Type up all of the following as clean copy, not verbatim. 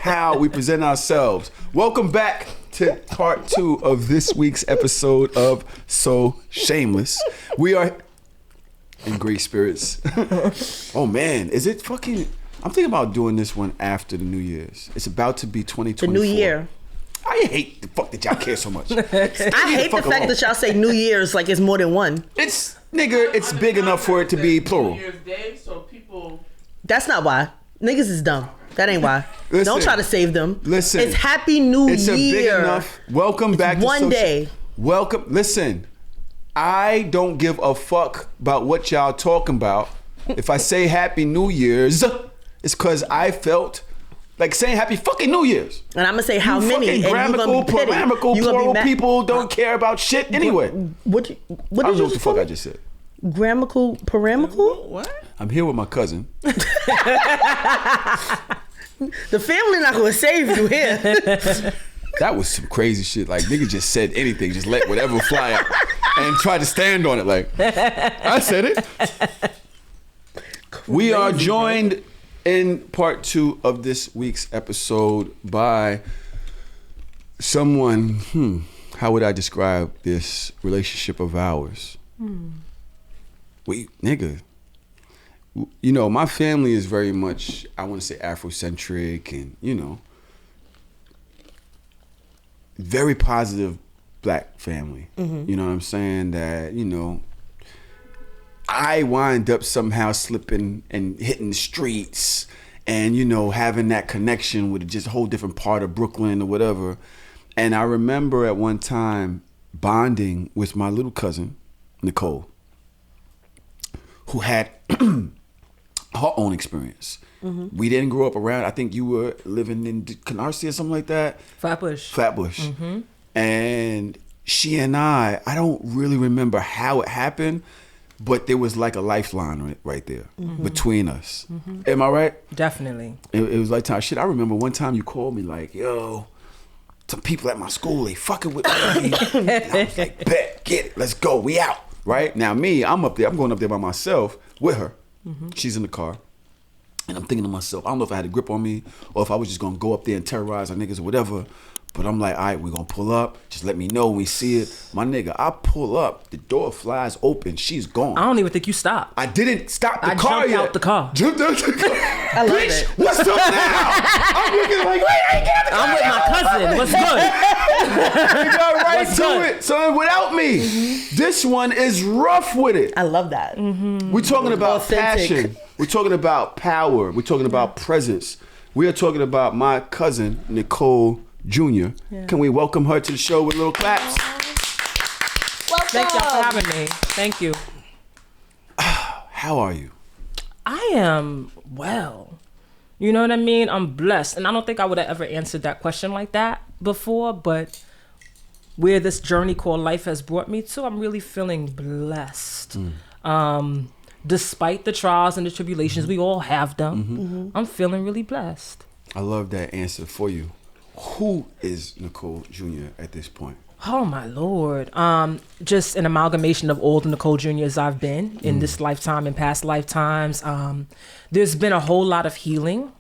how we present ourselves. Welcome back to part 2 of this week's episode of So Shameless. We are in great spirits. Oh man, is it fucking... I'm thinking about doing this one after the New Year's. It's about to be 2024. The New Year. I hate the fuck that y'all care so much. I hate the fact that y'all say New Year's like it's more than one. It's big enough for it to be plural. New Year's Day, so people... That's not why. Niggas is dumb. That ain't why. Listen, don't try to save them. Listen. It's Happy New Year. It's a big enough. Welcome back to one day. Welcome. Listen, I don't give a fuck about what y'all talking about. If I say Happy New Year's, it's because I felt like saying Happy fucking New Year's. And I'm gonna say how you many. Fucking grammatical, plural people don't care about shit anyway. What did you know what the fuck I just said. Grammatical, paramical? What? I'm here with my cousin. The family not gonna save you here. That was some crazy shit. Like, nigga just said anything, just let whatever fly out and try to stand on it. Like, I said it. We are joined in part 2 of this week's episode by someone, how would I describe this relationship of ours? Nigga, you know, my family is very much, I want to say Afrocentric and, you know, very positive black family. You know what I'm saying? That, you know, I wind up somehow slipping and hitting the streets and, you know, having that connection with just a whole different part of Brooklyn or whatever. And I remember at one time bonding with my little cousin, Nicole, who had her own experience. We didn't grow up around, I think you were living in Canarsie or something like that. Flatbush. And she and I don't really remember how it happened, but there was like a lifeline right there between us. Am I right? Definitely. It was like time. Shit, I remember one time you called me like, yo, some people at my school, they fucking with me. And I was like, bet, get it, let's go, we out. Right? Now me, I'm up there, I'm going up there by myself with her. She's in the car. And I'm thinking to myself, I don't know if I had a grip on me or if I was just gonna go up there and terrorize our niggas or whatever. But I'm like, all right, we're gonna pull up. Just let me know when we see it. My nigga, I pull up, the door flies open, she's gone. I don't even think you stopped. I didn't stop the I car jumped yet. out the car. Jumped out the car. I love Bitch, it. what's up now? I'm looking like, wait, I ain't get out the car. I'm with my cousin. What's good? We got right What's to good? it, son, without me. This one is rough with it. I love that. We're talking about Authentic. passion. We're talking about power. We're talking about presence. We are talking about my cousin, Nicole Junior. Can we welcome her to the show with little claps? Welcome. Thank y'all for having me. Thank you. How are you? I am well. You know what I mean? I'm blessed. And I don't think I would have ever answered that question like that before, but where this journey called life has brought me to, I'm really feeling blessed. Despite the trials and the tribulations, we all have them. I'm feeling really blessed. I love that answer for you. Who is Nicole Junior at this point? Oh my Lord. Just an amalgamation of all the Nicole Juniors I've been in this lifetime and past lifetimes. There's been a whole lot of healing.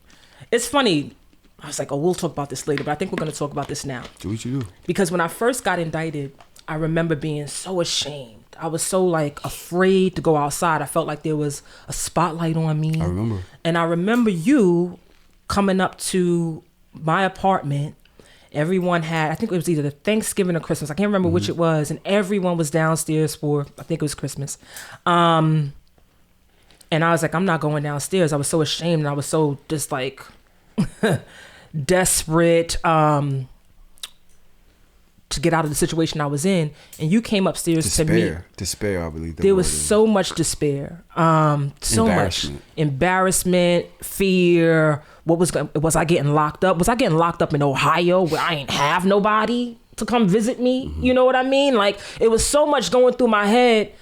It's funny. I was like, oh, we'll talk about this later, but I think we're going to talk about this now. Do what you do. Because when I first got indicted, I remember being so ashamed. I was so like afraid to go outside. I felt like there was a spotlight on me. I remember. And I remember you coming up to my apartment. Everyone had, I think it was either the Thanksgiving or Christmas. I can't remember which it was. And everyone was downstairs for, I think it was Christmas. And I was like, I'm not going downstairs. I was so ashamed. And I was so just like desperate to get out of the situation I was in. And you came upstairs to me. Despair, I believe. There was so much despair. So much embarrassment, fear. Was I getting locked up? Was I getting locked up in Ohio where I ain't have nobody to come visit me? You know what I mean? Like, it was so much going through my head.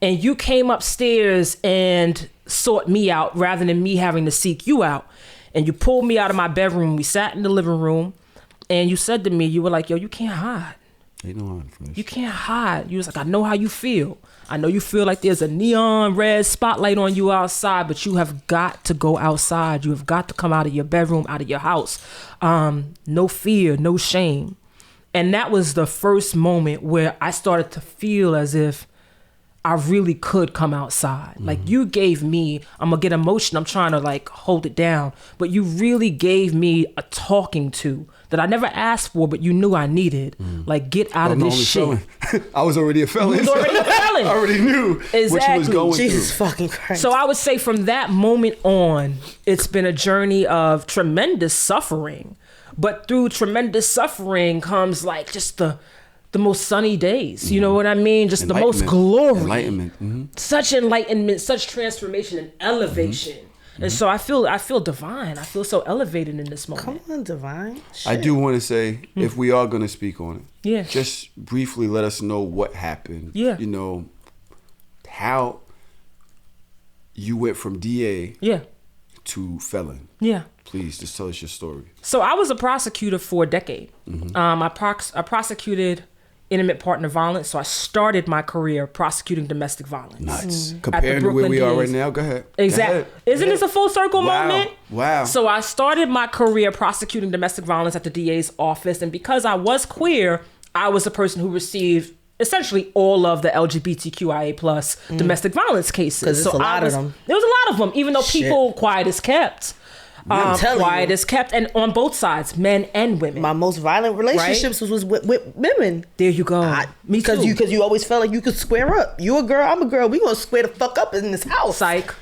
And you came upstairs and sought me out rather than me having to seek you out. And you pulled me out of my bedroom. We sat in the living room. And you said to me, you were like, yo, you can't hide. Ain't no hiding from this. You can't hide. You was like, I know how you feel. I know you feel like there's a neon red spotlight on you outside, but you have got to go outside. You have got to come out of your bedroom, out of your house. No fear, no shame. And that was the first moment where I started to feel as if I really could come outside. Like you gave me, I'm gonna get emotional. I'm trying to like hold it down, but you really gave me a talking to that I never asked for, but you knew I needed. Like get out of this shit. I was already a felon. You was already a felon. I already knew Exactly. what you was going Jesus through. fucking Christ. So I would say from that moment on, it's been a journey of tremendous suffering. But through tremendous suffering comes like just the most sunny days. You know what I mean? Just the most glory. Enlightenment. Such enlightenment, such transformation and elevation. And so I feel divine. I feel so elevated in this moment. Come on, divine. Shit. I do want to say, if we are going to speak on it, Yeah. just briefly let us know what happened. Yeah. You know, how you went from DA Yeah. to felon. Yeah. Please, just tell us your story. So I was a prosecutor for a decade. I prosecuted intimate partner violence. So I started my career prosecuting domestic violence. Nice. Comparing to where Brooklyn we are right DAs. now, go ahead. Exactly. Isn't this a full circle moment? Wow. So I started my career prosecuting domestic violence at the DA's office. And because I was queer, I was the person who received essentially all of the LGBTQIA plus domestic violence cases. 'Cause it's a lot of them. There was a lot of them, even though people quiet as kept. I'm telling Quiet you. as kept, and on both sides, men and women. My most violent relationships was with women. There you go. Me too. Because you always felt like you could square up. You a girl, I'm a girl. We gonna square the fuck up in this house. Psych.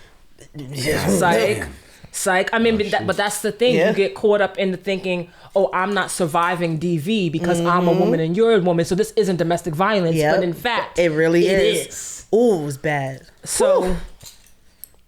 Yeah. Psych. Psych. I mean, but that's the thing. Yeah. You get caught up in the thinking, oh, I'm not surviving DV because I'm a woman and you're a woman, so this isn't domestic violence. Yep. But in fact, it really it is. Oh, it was bad. So, Whew.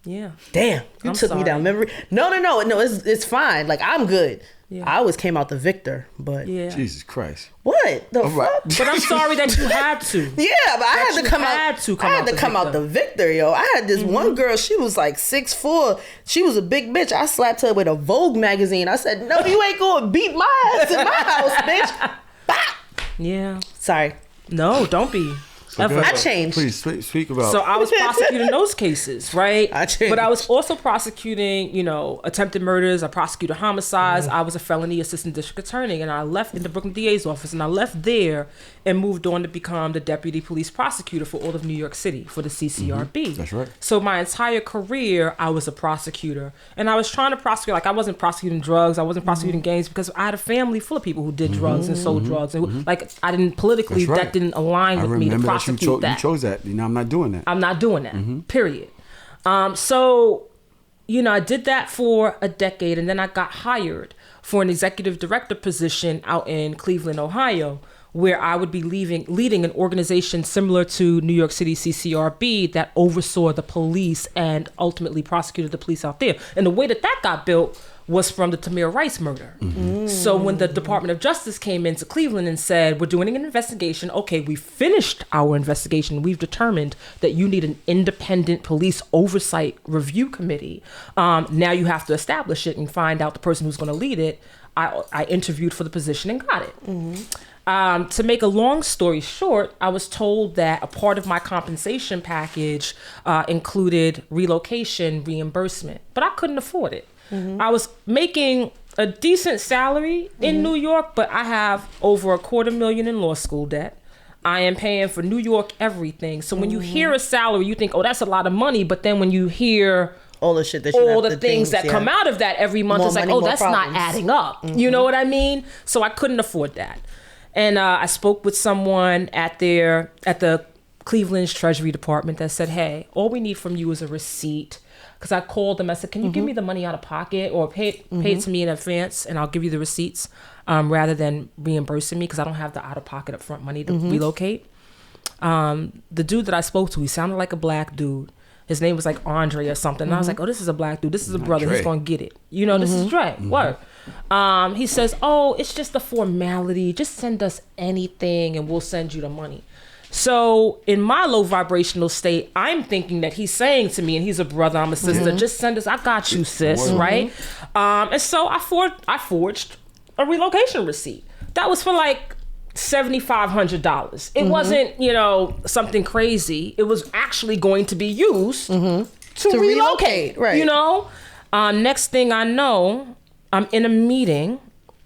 yeah. Damn, you I'm took me sorry. down memory. No, it's fine. Like I'm good. Yeah. I always came out the victor, but Yeah. Jesus Christ. what the All right. fuck? But I'm sorry that you had to. Yeah, but I had you to come had out. to come I had out to the come out victor. the victor, yo. I had this one girl. She was like 6'4". She was a big bitch. I slapped her with a Vogue magazine. I said, "No, you ain't gonna beat my ass in my house, bitch." Bop. Yeah. Sorry, No, don't be. Ever. I changed. Please speak about. So I was prosecuting those cases, right? I changed. But I was also prosecuting, attempted murders. I prosecuted homicides. I was a felony assistant district attorney, and I left in the Brooklyn DA's office, and I left there and moved on to become the deputy police prosecutor for all of New York City for the CCRB. That's right. So my entire career, I was a prosecutor, and I was trying to prosecute. Like I wasn't prosecuting drugs, I wasn't prosecuting gangs because I had a family full of people who did drugs and sold drugs, and who, like I didn't politically That's right. that didn't align I with me to remember that prosecute you that. chose that. I'm not doing that. I'm not doing that. Period. So, I did that for a decade, and then I got hired for an executive director position out in Cleveland, Ohio, where I would be leading an organization similar to New York City CCRB that oversaw the police and ultimately prosecuted the police out there. And the way that got built was from the Tamir Rice murder. So when the Department of Justice came into Cleveland and said, we're doing an investigation, okay, we finished our investigation, we've determined that you need an independent police oversight review committee. Now you have to establish it and find out the person who's gonna lead it. I interviewed for the position and got it. To make a long story short, I was told that a part of my compensation package included relocation reimbursement, but I couldn't afford it. I was making a decent salary in New York, but I have over $250,000 in law school debt. I am paying for New York everything. So when you hear a salary, you think, oh, that's a lot of money. But then when you hear all the shit that all the things that come out of that every month, More it's like, money, oh, more that's problems. not adding up. You know what I mean? So I couldn't afford that. And I spoke with someone at the Cleveland's Treasury Department that said, hey, all we need from you is a receipt. Because I called them, I said, can you give me the money out of pocket or pay it to me in advance and I'll give you the receipts rather than reimbursing me because I don't have the out-of-pocket upfront money to relocate. The dude that I spoke to, he sounded like a black dude. His name was like Andre or something. And I was like, oh, this is a black dude. This is a brother. Dre. He's going to get it. This is Dre. Word. He says, oh, it's just a formality. Just send us anything and we'll send you the money. So in my low vibrational state, I'm thinking that he's saying to me, and he's a brother, I'm a sister, just send us, I got you, sis, right? And so I forged a relocation receipt. That was for like $7,500. It wasn't, something crazy. It was actually going to be used to relocate, right? Next thing I know, I'm in a meeting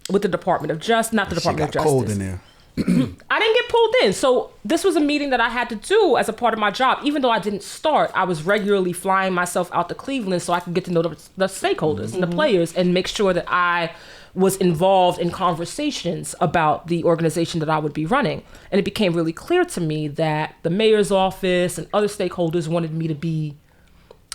with the Department of Justice, not the Department of Justice. Cold in there. I didn't get pulled in. So this was a meeting that I had to do as a part of my job. Even though I didn't start, I was regularly flying myself out to Cleveland so I could get to know the stakeholders and the players and make sure that I was involved in conversations about the organization that I would be running. And it became really clear to me that the mayor's office and other stakeholders wanted me to be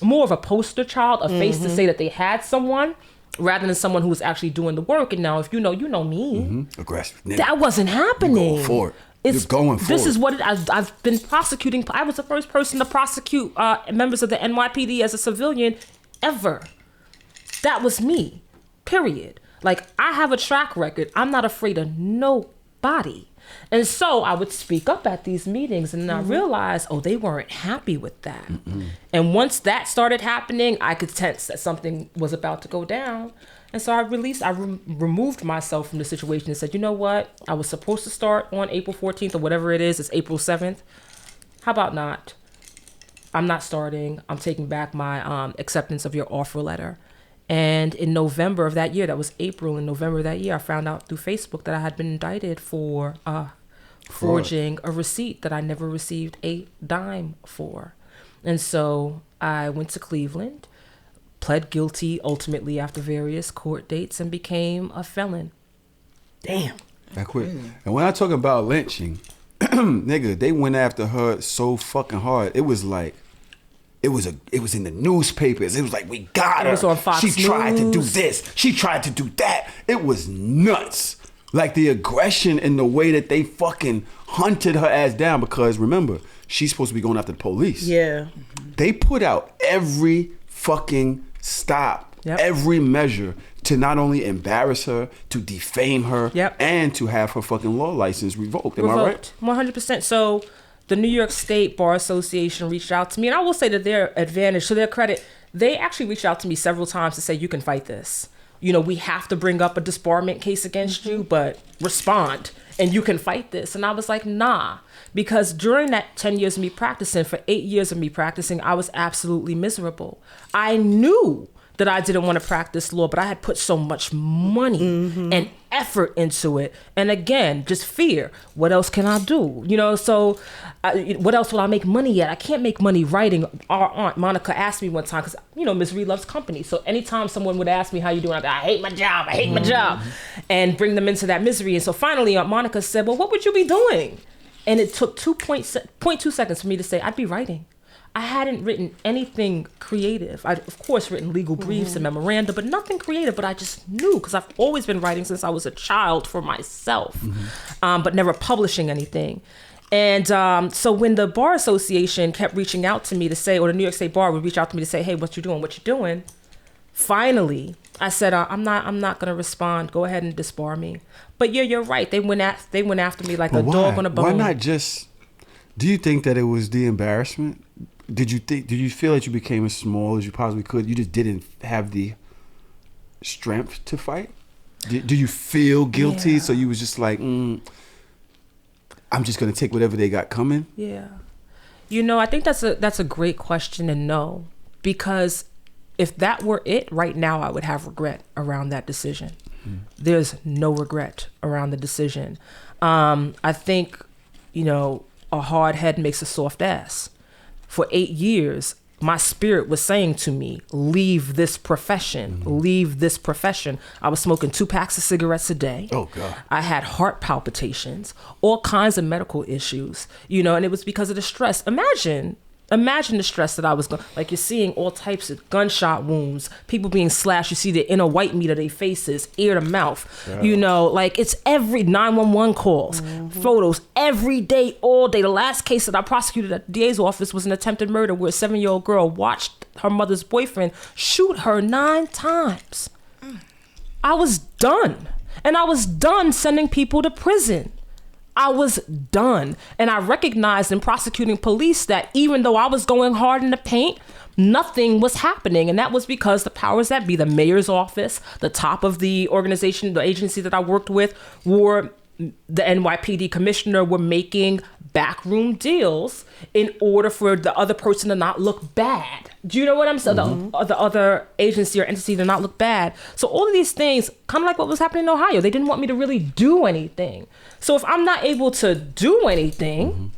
more of a poster child, a face to say that they had someone, rather than someone who was actually doing the work. And now, if you know me. Aggressive. That wasn't happening. You're going for it. You're going for this it. is what I've been prosecuting. I was the first person to prosecute members of the NYPD as a civilian ever. That was me, period. Like, I have a track record. I'm not afraid of nobody. And so I would speak up at these meetings, and I realized, they weren't happy with that. And once that started happening, I could sense that something was about to go down. And so I removed myself from the situation and said, you know what? I was supposed to start on April 14th or whatever it is. It's April 7th. How about not? I'm not starting. I'm taking back my acceptance of your offer letter. And in November of that year, that was April, in November of that year, I found out through Facebook that I had been indicted for forging a receipt that I never received a dime for. And so I went to Cleveland, pled guilty ultimately after various court dates, and became a felon. Damn. That quick. And when I talk about lynching, nigga, they went after her so fucking hard. It was like, it was in the newspapers. It was like, we got her. It was on Fox She tried to do News. this. She tried to do that. It was nuts. Like the aggression and the way that they fucking hunted her ass down, because remember, she's supposed to be going after the police. Yeah. They put out every fucking stop, every measure to not only embarrass her, to defame her, and to have her fucking law license revoked. Am I right? 100%. So the New York State Bar Association reached out to me, and I will say to their advantage, to their credit, they actually reached out to me several times to say, you can fight this. We have to bring up a disbarment case against you, but respond and you can fight this. And I was like, nah, because during that 10 years of me practicing, for 8 years of me practicing, I was absolutely miserable. I knew that I didn't want to practice law, but I had put so much money and effort into it. And again, just fear. What else can I do? So what else will I make money at? I can't make money writing. Our aunt Monica asked me one time, because, Miss Reed loves company. So anytime someone would ask me, how you doing? I'd be, I hate my job. I hate my job. And bring them into that misery. And so finally, Aunt Monica said, well, what would you be doing? And it took 2.2 seconds for me to say, I'd be writing. I hadn't written anything creative. I'd, of course, written legal briefs and memoranda, but nothing creative. But I just knew, because I've always been writing since I was a child for myself, but never publishing anything. And so when the Bar Association kept reaching out to me to say, or the New York State Bar would reach out to me to say, hey, what you doing? Finally, I said, I'm not going to respond. Go ahead and disbar me. But yeah, you're right. They went after me like a dog on a bone. Why not just, do you think that it was the embarrassment? Did you feel that you became as small as you possibly could? You just didn't have the strength to fight? Do you feel guilty? Yeah. So you was just like, I'm just gonna take whatever they got coming? Yeah. I think that's a great question, and no. Because if that were it, right now I would have regret around that decision. There's no regret around the decision. I think, a hard head makes a soft ass. For 8 years, my spirit was saying to me, leave this profession, leave this profession. I was smoking 2 packs of cigarettes a day. Oh, God. I had heart palpitations, all kinds of medical issues, and it was because of the stress. Imagine the stress that I was going, like, you're seeing all types of gunshot wounds, people being slashed. You see the inner white meat of their faces, ear to mouth, like it's every 911 calls, photos every day, all day. The last case that I prosecuted at the DA's office was an attempted murder where a 7-year-old girl watched her mother's boyfriend shoot her 9 times. I was done. And I was done sending people to prison. I was done. And I recognized in prosecuting police that even though I was going hard in the paint, nothing was happening. And that was because the powers that be, the mayor's office, the top of the organization, the agency that I worked with, were the NYPD commissioner were making backroom deals in order for the other person to not look bad. Do you know what I'm saying? The other agency or entity to not look bad. So all of these things, kind of like what was happening in Ohio, they didn't want me to really do anything. So if I'm not able to do anything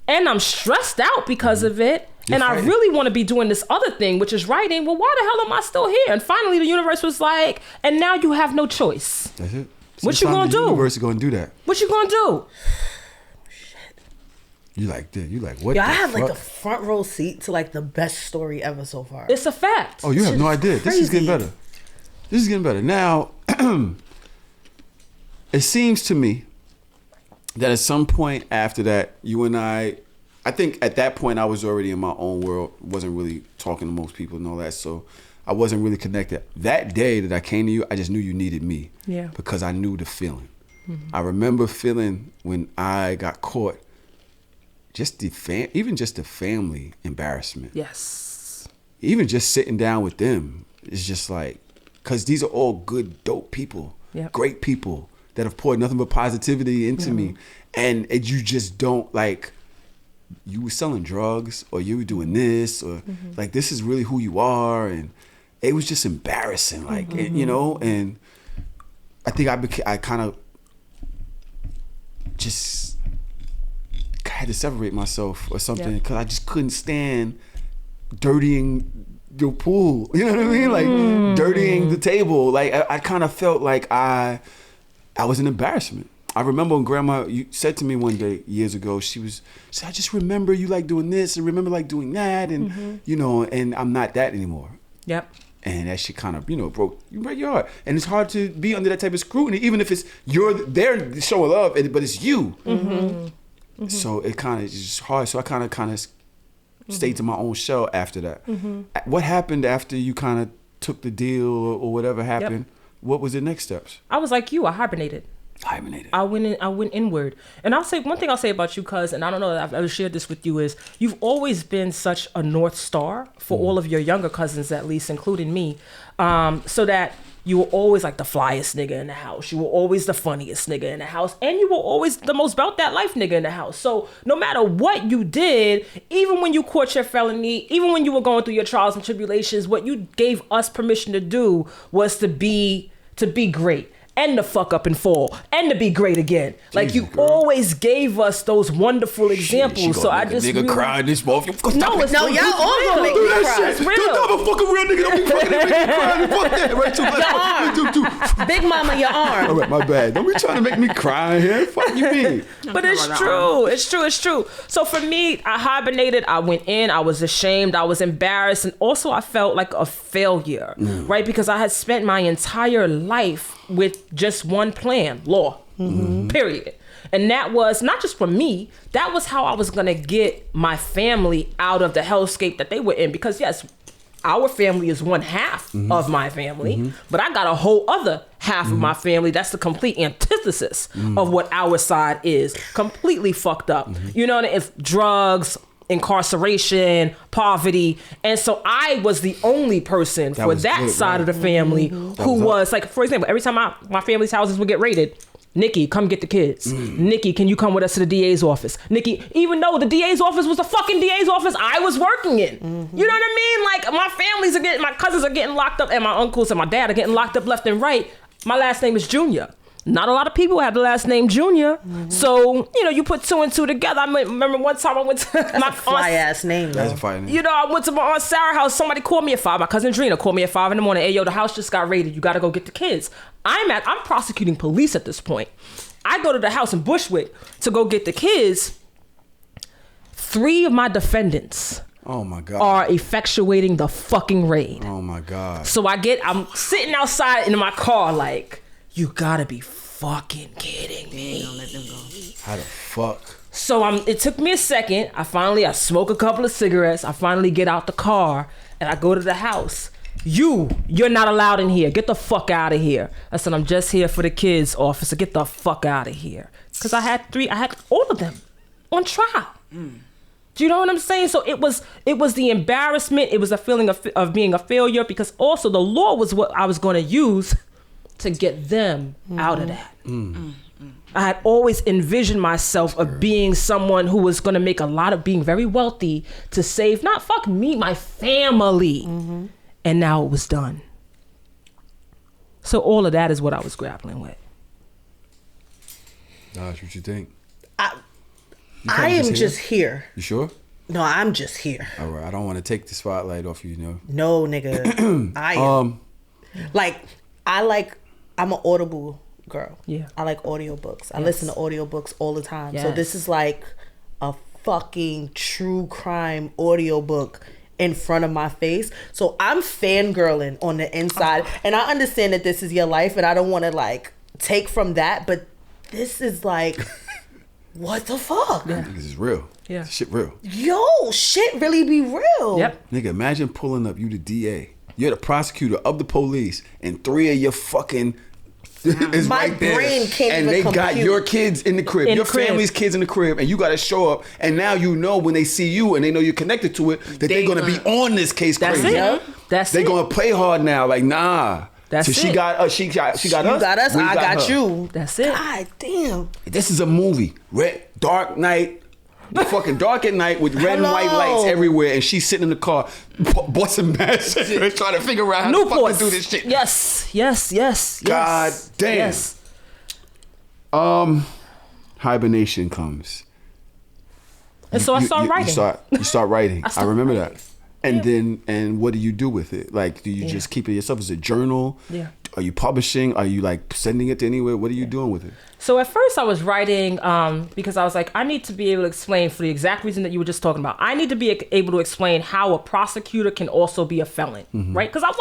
and I'm stressed out because of it, and I really want to be doing this other thing, which is writing, well, why the hell am I still here? And finally the universe was like, and now you have no choice. That's it. What you gonna do? The universe is gonna do that. What you gonna do? You like that? You like what? Yeah, I have like a front row seat to like the best story ever so far. It's a fact. Oh, you have no idea. This is getting better. This is getting better. Now, it seems to me that at some point after that, you and I think at that point I was already in my own world, wasn't really talking to most people and all that, so I wasn't really connected. That day that I came to you, I just knew you needed me. Yeah. Because I knew the feeling. I remember feeling when I got caught, even just the family embarrassment. Yes. Even just sitting down with them is just like, because these are all good, dope people, great people that have poured nothing but positivity into me. And you just don't like, you were selling drugs or you were doing this or like, this is really who you are. And it was just embarrassing. Like, and, you know, and I think I kind of just had to separate myself or something because I just couldn't stand dirtying your pool. You know what I mean? Like dirtying the table. Like I kind of felt like I was an embarrassment. I remember when Grandma, you said to me one day years ago, she said, I just remember you like doing this and remember like doing that. And, you know, and I'm not that anymore. Yep. And that shit kind of, you know, broke your heart. And it's hard to be under that type of scrutiny, even if it's they're showing love, but it's you. So it kind of is just hard. So I kind of stayed to my own shell after that. What happened after you kind of took the deal or whatever happened? What was the next steps? I was like you. I hibernated. I went inward. And I'll say one thing I'll say about you, cuz, and I don't know if I've ever shared this with you, is you've always been such a North Star for all of your younger cousins, at least, including me. So that you were always like the flyest nigga in the house. You were always the funniest nigga in the house. And you were always the most about that life nigga in the house. So no matter what you did, even when you caught your felony, even when you were going through your trials and tribulations, what you gave us permission to do was to be great. And to fuck up and fall, and to be great again. Like you always gave us those wonderful examples. So I just nigga cry this month. No, y'all all gonna make me cry. It's real. Don't have a fucking real nigga. Don't be fucking make me cry. Fuck that. Right? Your arm. Big mama, your arm. All right, my bad. Don't be trying to make me cry here. Fuck you mean? But it's true. It's true. It's true. So for me, I hibernated. I went in. I was ashamed. I was embarrassed. And also I felt like a failure, right? Because I had spent my entire life with just one plan, law, period. And that was not just for me, that was how I was gonna get my family out of the hellscape that they were in. Because yes, our family is one half of my family, but I got a whole other half of my family that's the complete antithesis of what our side is. Completely fucked up. You know, it's drugs, incarceration, poverty. And so I was the only person for that side of the family who was like, for example, every time my family's houses would get raided, Nikki, come get the kids. Nikki, can you come with us to the DA's office? Nikki, even though the DA's office was the fucking DA's office I was working in. You know what I mean? Like my cousins are getting locked up and my uncles and my dad are getting locked up left and right. My last name is Junior. Not a lot of people have the last name Junior. So, you know, you put two and two together. I remember one time I went to my fly ass name, though. That's a fire name. You know, I went to my Aunt Sarah's house. Somebody called me at 5. My cousin Drina called me at 5 in the morning. Hey, yo, the house just got raided. You got to go get the kids. I'm prosecuting police at this point. I go to the house in Bushwick to go get the kids. 3 of my defendants oh my God. are effectuating the fucking raid. Oh my God. So I'm sitting outside in my car like, you gotta be fucking kidding me. Don't let them go. How the fuck? So it took me a second. I smoke a couple of cigarettes. I finally get out the car and I go to the house. You're not allowed in here. Get the fuck out of here. I said, I'm just here for the kids, officer. Get the fuck out of here. Because I had all of them on trial. Do you know what I'm saying? So it was the embarrassment. It was a feeling of being a failure, because also the law was what I was going to use to get them out of that. I had always envisioned myself of being someone who was going to make a lot of being very wealthy to save, not fuck me, my family. And now it was done. So all of that is what I was grappling with. Gosh, what you think? I am just here. You sure? No, I'm just here. All right, I don't want to take the spotlight off you, No, nigga. I am. I'm an Audible girl. Yeah. I like audiobooks. I listen to audiobooks all the time. Yes. So this is like a fucking true crime audiobook in front of my face. So I'm fangirling on the inside. And I understand that this is your life and I don't want to like take from that, but this is like, what the fuck? Yeah. This is real. Yeah. This shit real. Yo, shit really be real. Yep. Nigga, imagine pulling up, you the DA. You're the prosecutor of the police, and 3 of your fucking is My right there. brain can't and even they got compute. your kids in the crib, In your the crib. family's kids in the crib, and you got to show up. And now you know when they see you and they know you're connected to it that they're gonna be on this case. That's crazy. it. That's They're it. gonna play hard now. Like nah. That's so she it. got us. She got us. You got us, we I got her. you. That's it. God damn. This is a movie. Dark night. Fucking dark at night with red and white Hello. lights everywhere, and she's sitting in the car, busting mad cigarettes, trying to figure out how to Newports. fucking do this shit. Yes. God damn. Yes. Hibernation comes. And so I started writing. You start writing. I started remember writing. that. And then what do you do with it? Like, do you just keep it yourself as a journal? Yeah. Are you publishing? Are you like sending it to anywhere? What are you doing with it? So at first I was writing because I was like, I need to be able to explain for the exact reason that you were just talking about. I need to be able to explain how a prosecutor can also be a felon, right? Because I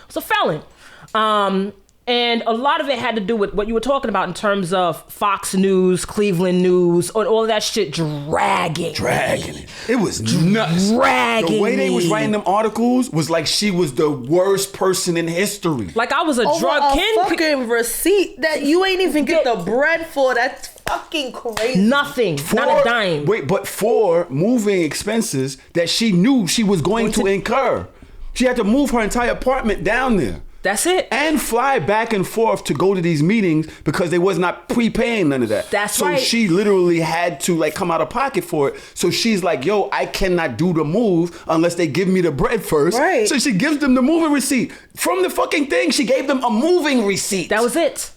was a felon. And a lot of it had to do with what you were talking about in terms of Fox News, Cleveland News, and all of that shit dragging it. It was nuts. Dragging the way they was me. writing them articles was like she was the worst person in history. Like I was a Over drug a kingpin. fucking receipt that you ain't even get the bread for. That's fucking crazy. Nothing. Not a dime. Wait, but for moving expenses that she knew she was going to incur. She had to move her entire apartment down there. That's it. And fly back and forth to go to these meetings because they was not prepaying none of that. That's so right. So she literally had to like come out of pocket for it. So she's like, yo, I cannot do the move unless they give me the bread first. Right. So she gives them the moving receipt. From the fucking thing, she gave them a moving receipt. That was it.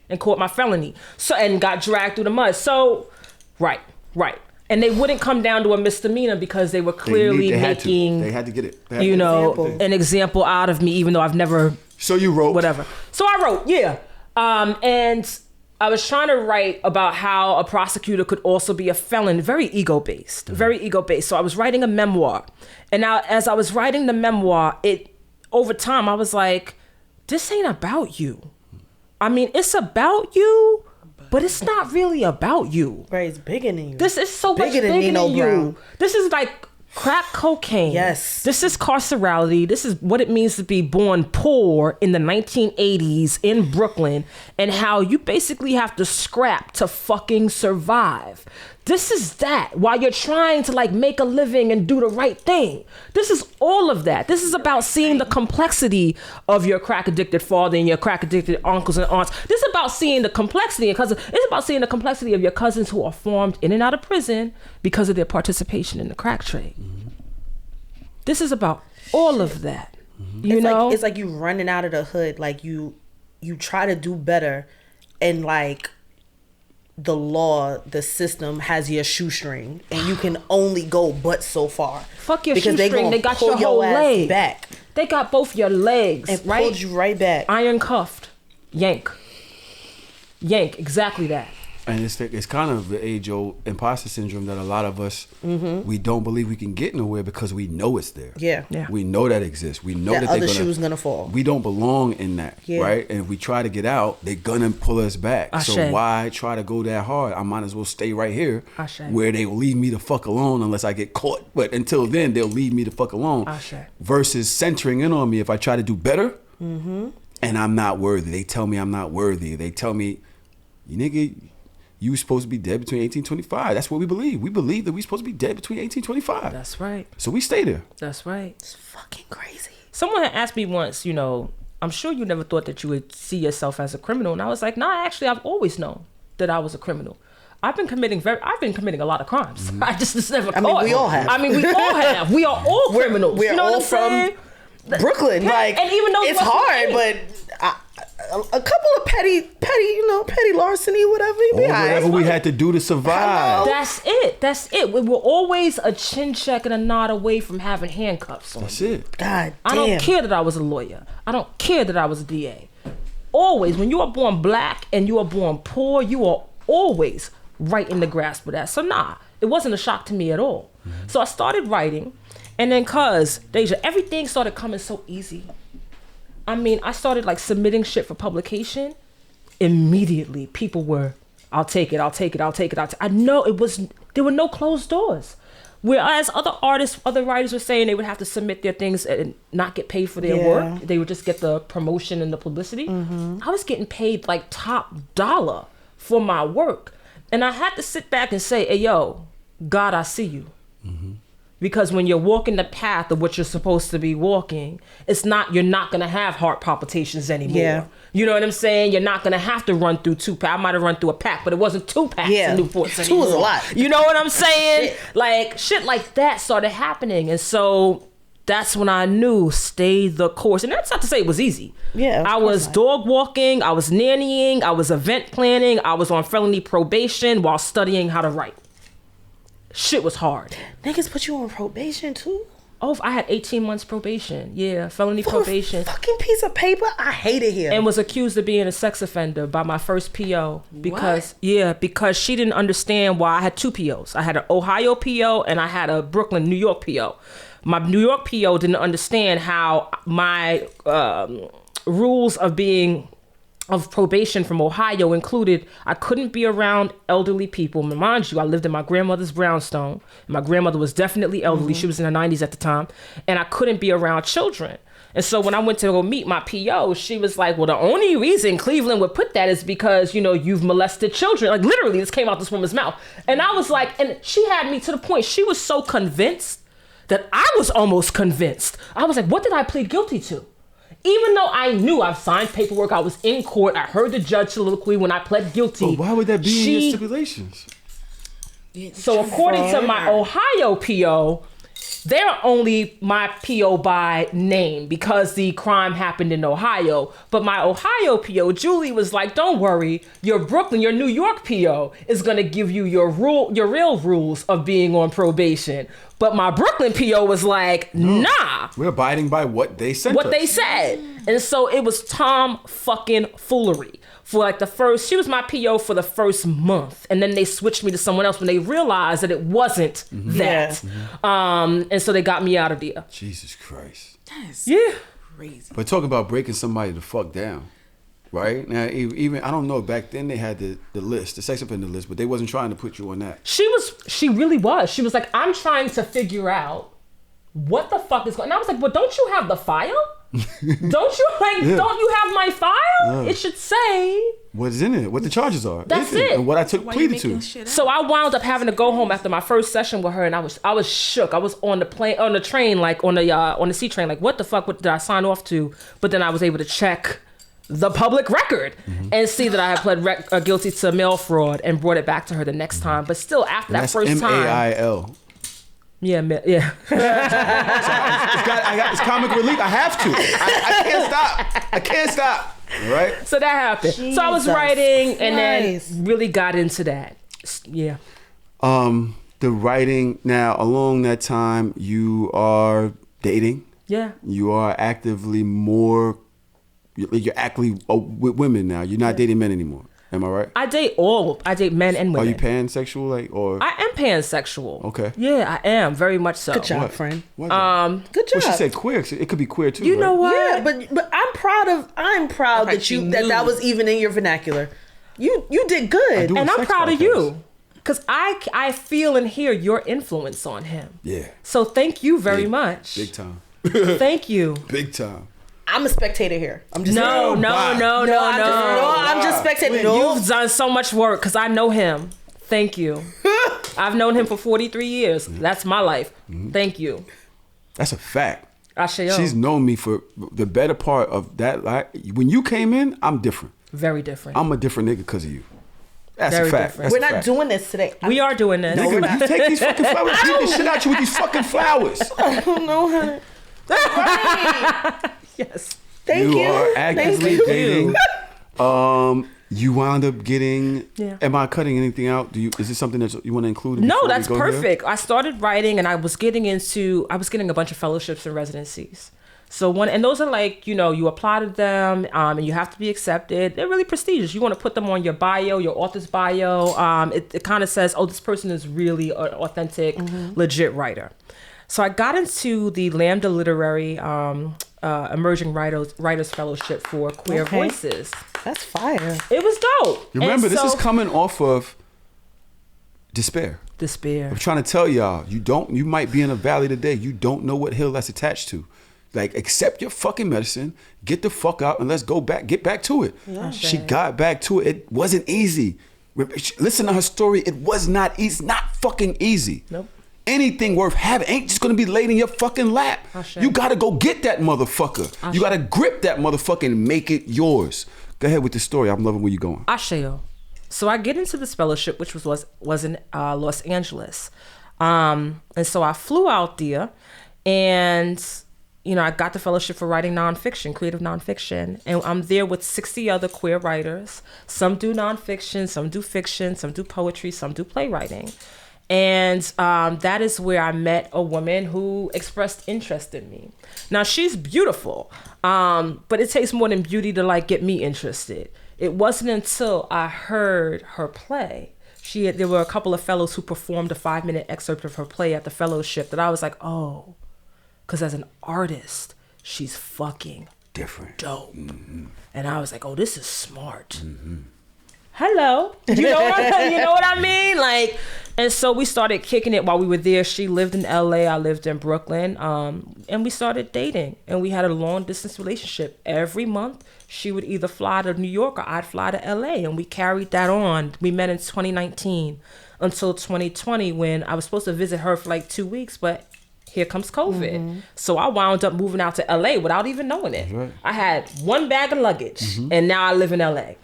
And caught my felony. So and got dragged through the mud. So right. And they wouldn't come down to a misdemeanor because they were clearly They making had to get it. an example out of me, even though I've never. So you wrote whatever. So I wrote, yeah. And I was trying to write about how a prosecutor could also be a felon, very ego-based. So I was writing a memoir. And now as I was writing the memoir, over time I was like, this ain't about you. I mean, it's about you, but it's not really about you. Right, it's bigger than you. This is so much bigger than you. This is like crack cocaine. Yes. This is carcerality. This is what it means to be born poor in the 1980s in Brooklyn and how you basically have to scrap to fucking survive. This is that while you're trying to like make a living and do the right thing. This is all of that. This is about seeing the complexity of your crack addicted father and your crack addicted uncles and aunts. This is about seeing the complexity of cousins. It's about seeing the complexity of your cousins who are formed in and out of prison because of their participation in the crack trade. Mm-hmm. This is about all of that. Mm-hmm. You know? It's like you running out of the hood. Like you try to do better and like the law, the system has your shoestring and you can only go but so far. Fuck your because shoestring. They got your whole leg back. They got both your legs and right? pulled you right back. Iron cuffed. Yank. Exactly that. And it's kind of the age-old imposter syndrome that a lot of us, we don't believe we can get nowhere because we know it's there. Yeah. We know that exists. We know that other shoe's gonna fall. We don't belong in that, right? And if we try to get out, they're gonna pull us back. So why try to go that hard? I might as well stay right here where they will leave me the fuck alone unless I get caught. But until then, they'll leave me the fuck alone. Versus centering in on me if I try to do better and I'm not worthy. They tell me I'm not worthy. They tell me, you nigga, you were supposed to be dead between 1825. That's what we believe. We believe that we're supposed to be dead between 1825. That's right. So we stay there. That's right. It's fucking crazy. Someone had asked me once, I'm sure you never thought that you would see yourself as a criminal. And I was like, nah, actually, I've always known that I was a criminal. I've been committing a lot of crimes. I just never caught. I mean, we all have. We are all criminals. We're you know all what I'm saying? Brooklyn. Yeah, like, and even though it's hard, but a couple of petty, larceny, whatever. You be whatever we had to do to survive. That's it. We were always a chin check and a nod away from having handcuffs on. That's it. God damn. I don't care that I was a lawyer. I don't care that I was a DA. Always, when you are born black and you are born poor, you are always right in the grasp of that. So it wasn't a shock to me at all. Mm-hmm. So I started writing, and then Deja, everything started coming so easy. I mean, I started like submitting shit for publication. Immediately, people were, I'll take it. I know there were no closed doors. Whereas other artists, other writers were saying they would have to submit their things and not get paid for their work. They would just get the promotion and the publicity. Mm-hmm. I was getting paid like top dollar for my work. And I had to sit back and say, hey, yo, God, I see you. Mm-hmm. Because when you're walking the path of what you're supposed to be walking, you're not going to have heart palpitations anymore. Yeah. You know what I'm saying? You're not going to have to run through 2 packs. I might have run through a pack, but it wasn't 2 packs in Newports anymore. 2 is a lot. You know what I'm saying? Like, shit like that started happening. And so that's when I knew, stay the course. And that's not to say it was easy. Yeah, I was dog walking, I was nannying, I was event planning, I was on felony probation while studying how to write. Shit was hard. Niggas put you on probation too? Oh, I had 18 months probation. Yeah, felony probation. A fucking piece of paper? I hate it here. And was accused of being a sex offender by my first PO. Because she didn't understand why I had 2 POs. I had an Ohio PO and I had a Brooklyn, New York PO. My New York PO didn't understand how my rules of probation from Ohio included I couldn't be around elderly people. Mind you, I lived in my grandmother's brownstone. My grandmother was definitely elderly. Mm-hmm. She was in her 90s at the time. And I couldn't be around children. And so when I went to go meet my PO, she was like, well, the only reason Cleveland would put that is because, you've molested children. Like, literally, this came out this woman's mouth. And I was like, and she had me to the point, she was so convinced that I was almost convinced. I was like, what did I plead guilty to? Even though I knew I've signed paperwork, I was in court, I heard the judge soliloquy when I pled guilty. But why would that be in your stipulations? So according to my Ohio PO, they're only my PO by name because the crime happened in Ohio. But my Ohio PO, Julie, was like, don't worry, your New York PO is going to give you your real rules of being on probation. But my Brooklyn PO was like, nah. We're abiding by what they sent us. What they said. And so it was Tom fucking foolery. For like she was my PO for the first month. And then they switched me to someone else when they realized that it wasn't that. Mm-hmm. And so they got me out of there. Jesus Christ. That's crazy. But talk about breaking somebody the fuck down. Right? Now, even, I don't know, back then they had the list, the sex offender list, but they wasn't trying to put you on that. She really was. She was like, I'm trying to figure out what the fuck is going on. And I was like, well, don't you have the file? Don't you have my file? Yeah. It should say what is in it, what the charges are. That's it. And what I pleaded to. So I wound up having to go home after my first session with her, and I was shook. I was on the train, like on the C train, like what the fuck did I sign off to? But then I was able to check the public record and see that I had pled guilty to mail fraud and brought it back to her the next time. But still, after that first time, MAIL. Yeah. It's comic relief. I have to. I can't stop. All right. So that happened. Jesus so I was writing and then really got into that. Yeah. The writing. Now, along that time, you are dating. Yeah. You are actively more. You're actively with women now. You're not dating men anymore. Am I right? I date men and women. Are you pansexual, or? I am pansexual. Okay. Yeah, I am very much so. Good job, friend. Good job. Well, she said queer. It could be queer too. You know what? Yeah, but I'm proud that was even in your vernacular. You did good, and I'm proud of you. Because I feel and hear your influence on him. Yeah. So thank you very much. Big time. Thank you. Big time. I'm a spectator here. I'm just no. I'm just spectating. You've done so much work because I know him. Thank you. I've known him for 43 years. That's my life. Thank you. That's a fact. She's known me for the better part of that. Like, when you came in, I'm different. Very different. I'm a different nigga because of you. That's Very a fact. different. We're not doing this today. We are doing this. Nigga, you take these fucking flowers. Beat the shit out you with these fucking flowers. I don't know how to. Yes. Thank you. You are actively Thank dating. You wound up getting. Yeah. Am I cutting anything out? Is this something that you want to include? No, before we that's go here? perfect. I started writing, and I was getting a bunch of fellowships and residencies. So and those are like, you apply to them, and you have to be accepted. They're really prestigious. You want to put them on your bio, your author's bio. It kind of says, oh, this person is really an authentic, legit writer. So I got into the Lambda Literary Emerging Writers Fellowship for Queer Voices. That's fire. It was dope. Remember, this is coming off of despair. I'm trying to tell y'all, you might be in a valley today. You don't know what hill that's attached to. Like, accept your fucking medicine, get the fuck out, and let's get back to it. Yeah. She got back to it. It wasn't easy. Listen to her story. It was not easy. Not fucking easy. Nope. Anything worth having ain't just gonna be laid in your fucking lap. You gotta go get that motherfucker. You gotta grip that motherfucker and make it yours. Go ahead with the story. I'm loving where you're going. Asheo. So I get into this fellowship, which was in Los Angeles. And so I flew out there, and I got the fellowship for writing nonfiction, creative nonfiction. And I'm there with 60 other queer writers. Some do nonfiction, some do fiction, some do poetry, some do playwriting. And that is where I met a woman who expressed interest in me. Now, she's beautiful, but it takes more than beauty to like get me interested. It wasn't until I heard her play. There were a couple of fellows who performed a 5-minute excerpt of her play at the fellowship that I was like, oh, because as an artist, she's fucking different, dope. And I was like, oh, this is smart. Hello. You know what I mean? Like, and so we started kicking it while we were there. She lived in LA, I lived in Brooklyn. And we started dating, and we had a long distance relationship. Every month she would either fly to New York or I'd fly to LA, and we carried that on. We met in 2019 until 2020 when I was supposed to visit her for like 2 weeks, but here comes COVID. So I wound up moving out to LA without even knowing it. Right. I had one bag of luggage, and now I live in LA.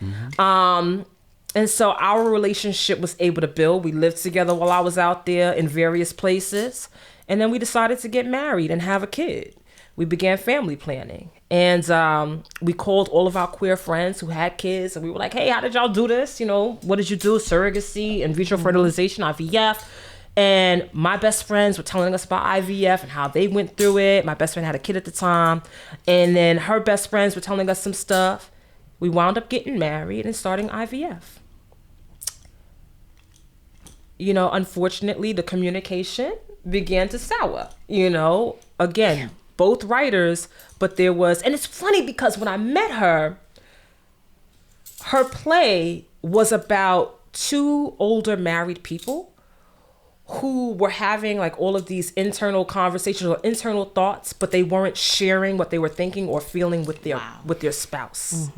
And so our relationship was able to build. We lived together while I was out there in various places. And then we decided to get married and have a kid. We began family planning. And we called all of our queer friends who had kids. And we were like, hey, how did y'all do this? What did you do? Surrogacy, in vitro fertilization, IVF. And my best friends were telling us about IVF and how they went through it. My best friend had a kid at the time. And then her best friends were telling us some stuff. We wound up getting married and starting IVF. Unfortunately, the communication began to sour. Again, both writers, but there was, and it's funny because when I met her play was about 2 older married people who were having like all of these internal conversations or internal thoughts, but they weren't sharing what they were thinking or feeling with their spouse.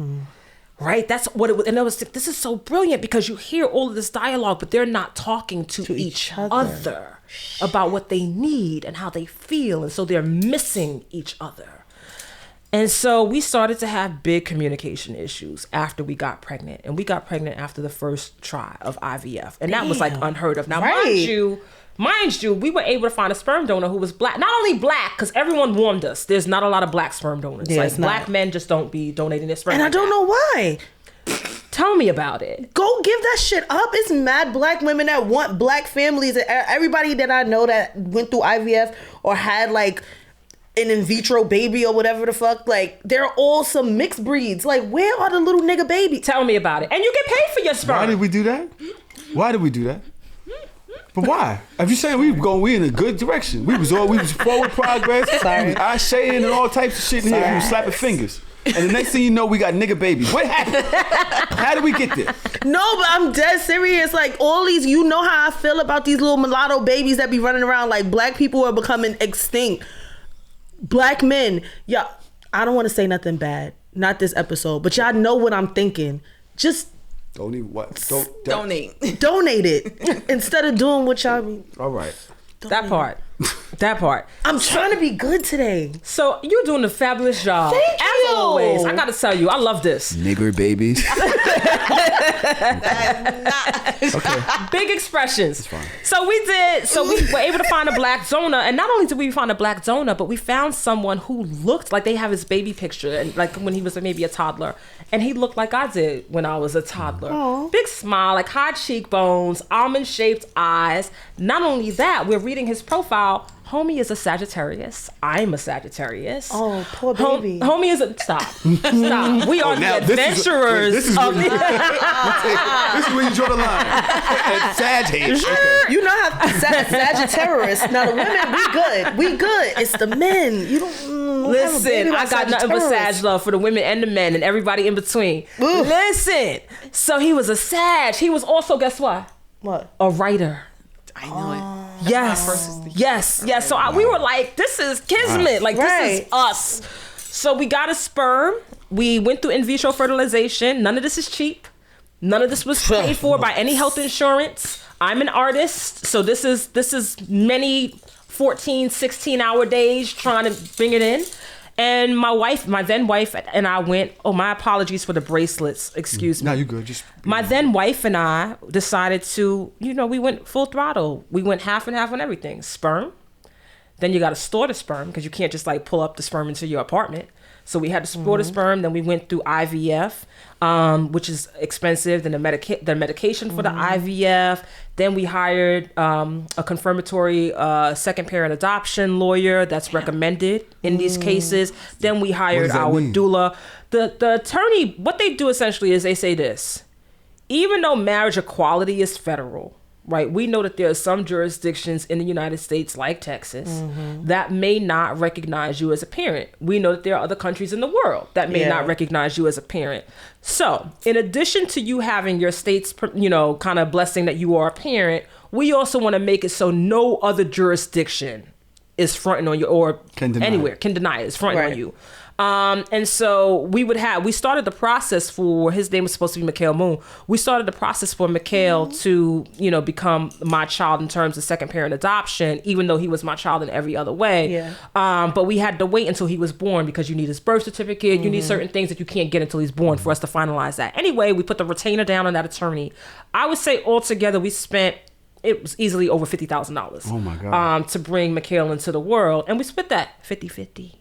Right? That's what it was. And I was like, this is so brilliant because you hear all of this dialogue, but they're not talking to each other about what they need and how they feel. And so they're missing each other. And so we started to have big communication issues after we got pregnant. And we got pregnant after the first try of IVF. And that was like unheard of. Now, mind you, we were able to find a sperm donor who was black. Not only black, because everyone warned us. There's not a lot of black sperm donors. Yeah, like black men just don't be donating their sperm. And I don't know why. Tell me about it. Go give that shit up. It's mad black women that want black families. Everybody that I know that went through IVF or had like an in vitro baby or whatever the fuck, like they're all some mixed breeds. Like, where are the little nigga babies? Tell me about it. And you get paid for your sperm. Why did we do that? But why? If you saying we in a good direction. We was forward progress. Sorry. We was eye-shading and all types of shit in here. We was slapping fingers. And the next thing you know, we got nigga babies. What happened? How did we get there? No, but I'm dead serious. Like all these, you know how I feel about these little mulatto babies that be running around. Like black people are becoming extinct. Black men, yeah. I don't want to say nothing bad. Not this episode, but y'all know what I'm thinking. Just donate it instead of doing what y'all mean. All right. That part. That part. I'm trying to be good today. So you're doing a fabulous job. Thank As you. always. I gotta tell you, I love this. Nigger babies. Okay. Big expressions. So we were able to find a black donor, and not only did we find a black donor, but we found someone who looked like they have his baby picture, and like when he was maybe a toddler, and he looked like I did when I was a toddler. Aww. Big smile, like high cheekbones, almond-shaped eyes. Not only that, we're reading his profile. Homie is a Sagittarius. I'm a Sagittarius. Oh, poor baby. Homie is a... Stop. Stop. We are the adventurers. This is where you draw the line. Sag hate. Okay. You know how Sagittarius. Now the women, we good. It's the men. You don't listen. I got nothing but Sag love for the women and the men and everybody in between. Ooh. Listen. So he was a Sag. He was also, guess what? What? A writer. I know it. Yes. So we were like, this is kismet. Like, this is us. So we got a sperm. We went through in vitro fertilization. None of this is cheap. None of this was paid for by any health insurance. I'm an artist. So this is many 14, 16-hour days trying to bring it in. And my then wife and I went, my apologies for the bracelets. Excuse me. No, you're good. My then wife and I decided to, we went full throttle. We went half and half on everything. Sperm. Then you got to store the sperm because you can't just like pull up the sperm into your apartment. So we had to store the sperm. Then we went through IVF, which is expensive. Then the medication for the IVF. Then we hired a confirmatory second parent adoption lawyer that's recommended in these cases. Then we hired our doula. The attorney, what they do essentially is they say this. Even though marriage equality is federal, right? We know that there are some jurisdictions in the United States, like Texas, that may not recognize you as a parent. We know that there are other countries in the world that may not recognize you as a parent. So, in addition to you having your state's, kind of blessing that you are a parent, we also want to make it so no other jurisdiction is fronting on you or can deny it. It's fronting on you. And so we started the process for, his name was supposed to be Mikhail Moon. We started the process for Mikhail to, become my child in terms of second parent adoption, even though he was my child in every other way. Yeah. But we had to wait until he was born because you need his birth certificate. You need certain things that you can't get until he's born for us to finalize that. Anyway, we put the retainer down on that attorney. I would say altogether we spent, it was easily over $50,000. Oh my God. To bring Mikhail into the world. And we split that 50-50.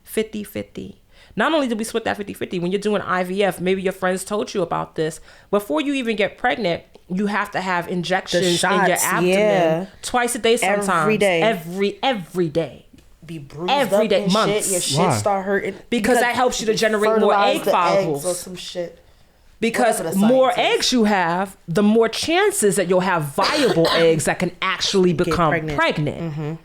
50-50. Not only did we split that 50-50, when you're doing IVF, maybe your friends told you about this. Before you even get pregnant, you have to have injections in your abdomen twice a day sometimes. Every day. Every day. Be bruised every up day, and months. Shit. Your shit start hurting. Because that helps you to generate more egg follicles. Or some shit. Because more eggs you have, the more chances that you'll have viable eggs that can actually become pregnant.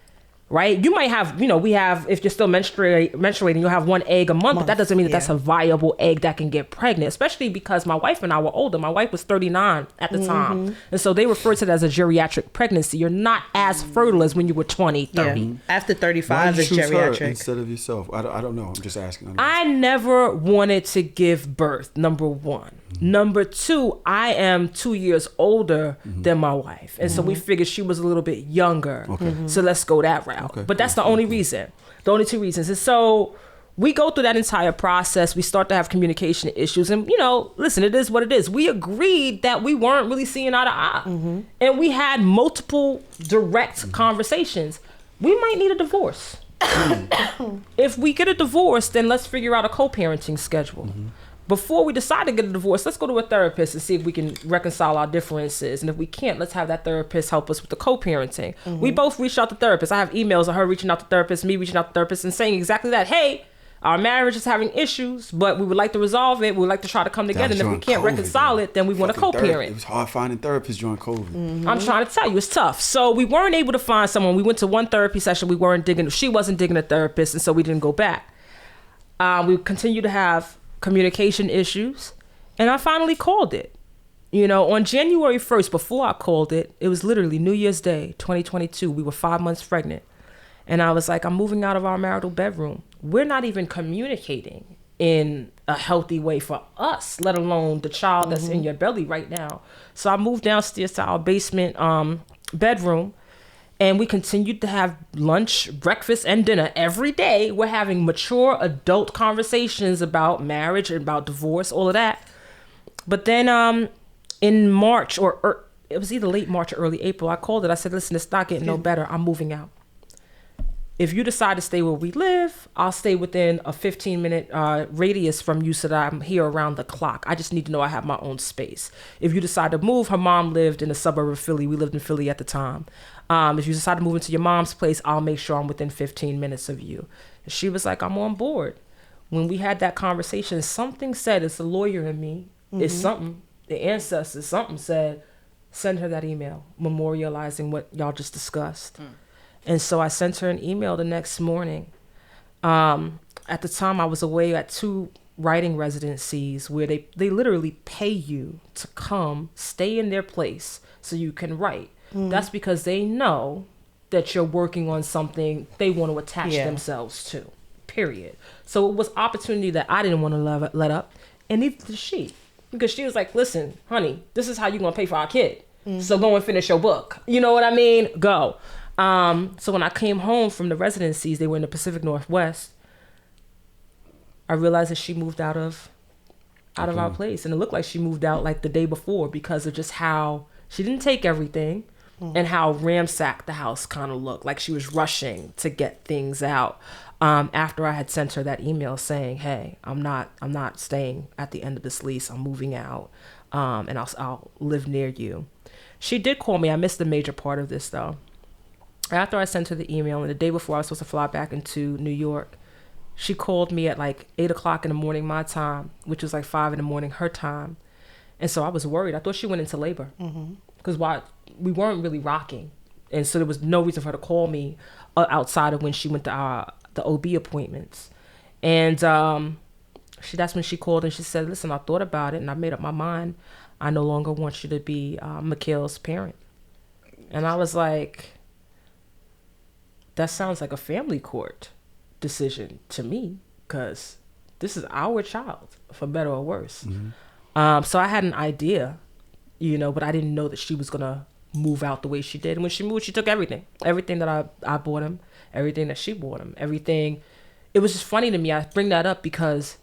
Right? You might have, if you're still menstruating, you'll have one egg a month, but that doesn't mean that that's a viable egg that can get pregnant, especially because my wife and I were older. My wife was 39 at the time. And so they refer to it as a geriatric pregnancy. You're not as fertile as when you were 20, 30. Yeah. After 35 is geriatric. Her instead of yourself? I don't know. I'm just asking. I never wanted to give birth, number one. Number two, I am 2 years older than my wife. And so we figured she was a little bit younger. So let's go that route. But that's the only reason. The only two reasons. And so we go through that entire process. We start to have communication issues. And, listen, it is what it is. We agreed that we weren't really seeing eye to eye. And we had multiple direct conversations. We might need a divorce. If we get a divorce, then let's figure out a co-parenting schedule. Before we decide to get a divorce, let's go to a therapist and see if we can reconcile our differences. And if we can't, let's have that therapist help us with the co-parenting. We both reached out to therapists. I have emails of her reaching out to therapists, me reaching out to therapists and saying exactly that. Hey, our marriage is having issues, but we would like to resolve it. We would like to try to come together. And if we can't reconcile it, then we want to co-parent. It was hard finding therapists during COVID. I'm trying to tell you, it's tough. So we weren't able to find someone. We went to one therapy session. She wasn't digging a therapist, and so we didn't go back. We continue to have communication issues, and I finally called it. On January 1st, before I called it, it was literally New Year's Day, 2022. We were 5 months pregnant. And I was like, I'm moving out of our marital bedroom. We're not even communicating in a healthy way for us, let alone the child that's in your belly right now. So I moved downstairs to our basement bedroom, And we continued to have lunch, breakfast, and dinner every day. We're having mature adult conversations about marriage and about divorce, all of that. But then in March, or it was either late March or early April, I called it. I said, listen, it's not getting no better. I'm moving out. If you decide to stay where we live, I'll stay within a 15-minute radius from you so that I'm here around the clock. I just need to know I have my own space. If you decide to move, her mom lived in a suburb of Philly. We lived in Philly at the time. If you decide to move into your mom's place, I'll make sure I'm within 15 minutes of you. And she was like, I'm on board. When we had that conversation, something said, it's a lawyer in me. It's something, the ancestors, something said, send her that email memorializing what y'all just discussed. And so I sent her an email the next morning. At the time, I was away at 2 writing residencies where they literally pay you to come, stay in their place so you can write. That's because they know that you're working on something they want to attach themselves to, period. So it was opportunity that I didn't want to let up, and neither did she. Because she was like, listen, honey, this is how you're going to pay for our kid. So go and finish your book. You know what I mean? Go. So when I came home from the residencies, they were in the Pacific Northwest, I realized that she moved out of our place. And it looked like she moved out like the day before because of just how she didn't take everything and how ransacked the house kind of looked. Like she was rushing to get things out. After I had sent her that email saying, hey, I'm not staying at the end of this lease. I'm moving out. And I'll live near you. She did call me. I missed the major part of this though. After I sent her the email and the day before I was supposed to fly back into New York, she called me at like 8 o'clock in the morning, my time, which was like 5 in the morning, her time. And so I was worried. I thought she went into labor because we weren't really rocking. And so there was no reason for her to call me outside of when she went to the OB appointments. And that's when she called and she said, listen, I thought about it and I made up my mind. I no longer want you to be Mikhail's parent. And I was like, that sounds like a family court decision to me because this is our child, for better or worse. So I had an idea, but I didn't know that she was going to move out the way she did. And when she moved, she took everything that I bought him, everything that she bought him, everything. It was just funny to me. I bring that up because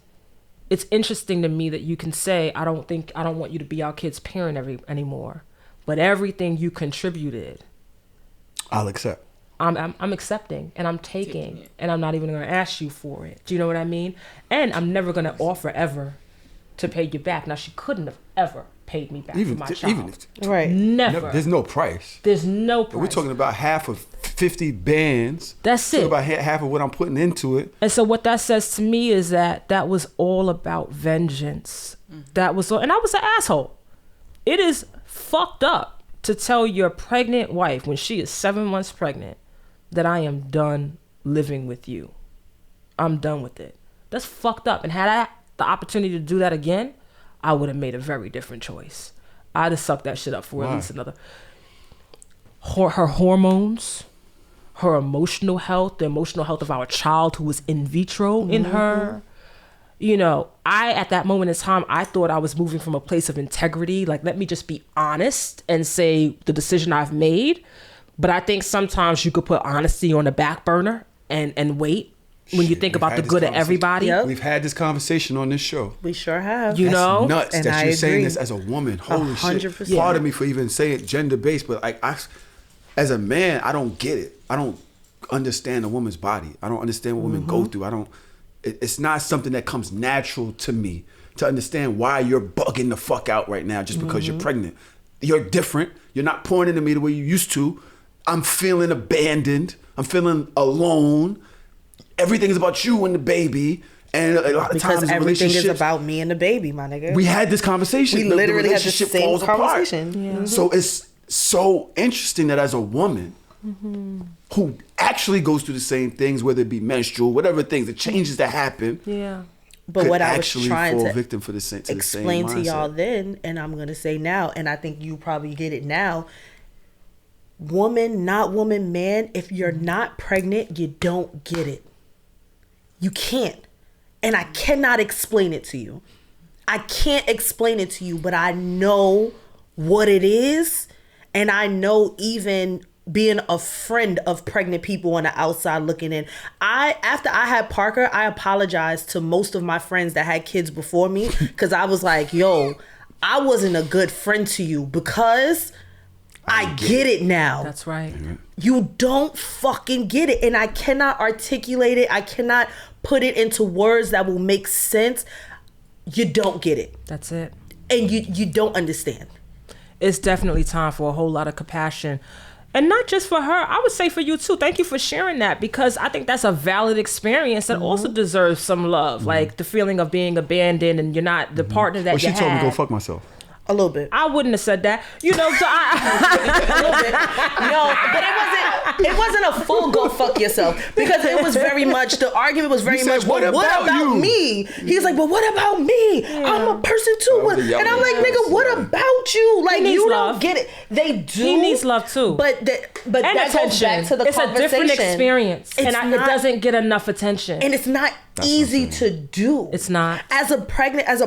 it's interesting to me that you can say, I don't want you to be our kid's parent anymore, but everything you contributed, I'll accept. I'm accepting and I'm taking and I'm not even going to ask you for it. Do you know what I mean? And I'm never going to offer ever to pay you back. Now, she couldn't have ever paid me back for my child. Right. Never. There's no price. There's no price. We're talking about half of 50 bands. That's it. About half of what I'm putting into it. And so what that says to me is that was all about vengeance. That was all, and I was an asshole. It is fucked up to tell your pregnant wife when she is 7 months pregnant that I am done living with you. I'm done with it. That's fucked up. And had I the opportunity to do that again, I would have made a very different choice. I'd have sucked that shit up for at least another. Her hormones, her emotional health, the emotional health of our child who was in vitro in her. I, at that moment in time, I thought I was moving from a place of integrity. Like, let me just be honest and say the decision I've made. But I think sometimes you could put honesty on the back burner and wait when you think about the good of everybody. Yep. We've had this conversation on this show. We sure have. That's nuts and that you're saying agree. this as a woman. Holy 100%. shit. Pardon me for even saying gender-based, but like as a man, I don't get it. I don't understand a woman's body. I don't understand what women go through. It's not something that comes natural to me to understand why you're bugging the fuck out right now just because you're pregnant. You're different. You're not pouring into me the way you used to. I'm feeling abandoned. I'm feeling alone. Everything is about you and the baby. And a lot of times because everything is about me and the baby, my nigga. We had this conversation. We literally had the same conversation. Yeah. So it's so interesting that as a woman who actually goes through the same things, whether it be menstrual, whatever things, the changes that happen. Yeah. But what I was trying to victim for the explain same to y'all mindset. then, and I'm going to say now, and I think you probably get it now, woman, not woman, man, if you're not pregnant, you don't get it. You can't. And I cannot explain it to you. I can't explain it to you, but I know what it is. And I know even being a friend of pregnant people on the outside looking in. After I had Parker, I apologized to most of my friends that had kids before me because I was like, yo, I wasn't a good friend to you because I get it now. That's right. You don't fucking get it. And I cannot articulate it. I cannot put it into words that will make sense. You don't get it. That's it. And you don't understand. It's definitely time for a whole lot of compassion. And not just for her, I would say for you too. Thank you for sharing that, because I think that's a valid experience that also deserves some love. Like the feeling of being abandoned and you're not the partner that you had. She told me to go fuck myself. A little bit. I wouldn't have said that. You know, so a little bit. No, but it wasn't a full go fuck yourself, because it was very much, the argument was very much, what about me? He's like, but what about me? I'm a person too. And I'm like, nigga, what about you? Like, you don't get it. They do. He needs love too. But that goes back to the it's conversation. It's a different experience. It doesn't get enough attention. And it's not easy to do. It's not. As a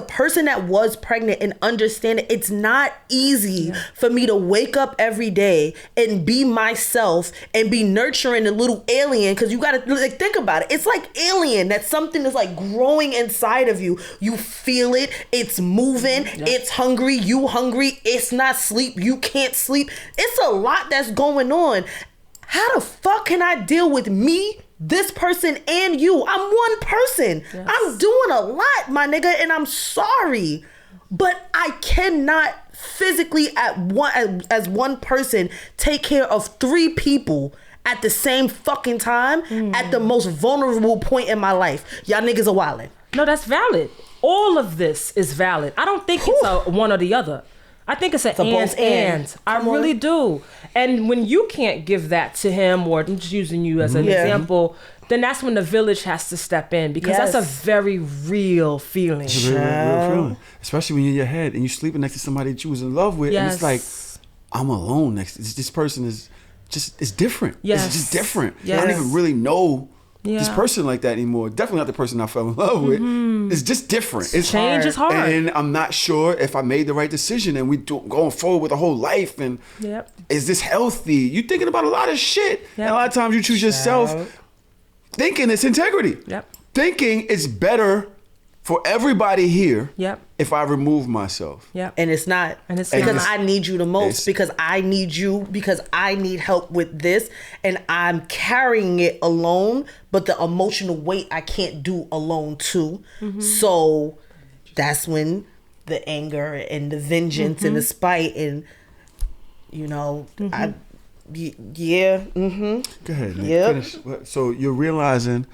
person that was pregnant and understand it, it's not easy for me to wake up every day and be myself and be nurturing a little alien, because you gotta like think about it. It's like alien, that something is like growing inside of you. You feel it, it's moving, it's hungry, you hungry, it's not sleep, you can't sleep. It's a lot that's going on. How the fuck can I deal with me, this person, and you? I'm one person. Yes. I'm doing a lot, my nigga, and I'm sorry. But I cannot physically as one person take care of 3 people at the same fucking time at the most vulnerable point in my life. Y'all niggas are wildin'. No, that's valid. All of this is valid. I don't think it's a one or the other. I think it's an and. I really do. And when you can't give that to him, or I'm just using you as an example, then that's when the village has to step in, because that's a very real feeling. It's a real feeling. Especially when you're in your head and you're sleeping next to somebody that you was in love with. And it's like, I'm alone next to this person is just, it's different. Yes. It's just different. I don't even really know this person like that anymore. Definitely not the person I fell in love with. It's just different. It's change is hard. And I'm not sure if I made the right decision, and going forward with a whole life. And is this healthy? You're thinking about a lot of shit. And a lot of times you choose yourself thinking it's integrity. Thinking it's better for everybody here if I remove myself. And it's not. And it's because I need you the most, because I need you, because I need help with this, and I'm carrying it alone, but the emotional weight I can't do alone too. So that's when the anger and the vengeance and the spite and, you know, Go ahead, Nick, finish. So you're realizing.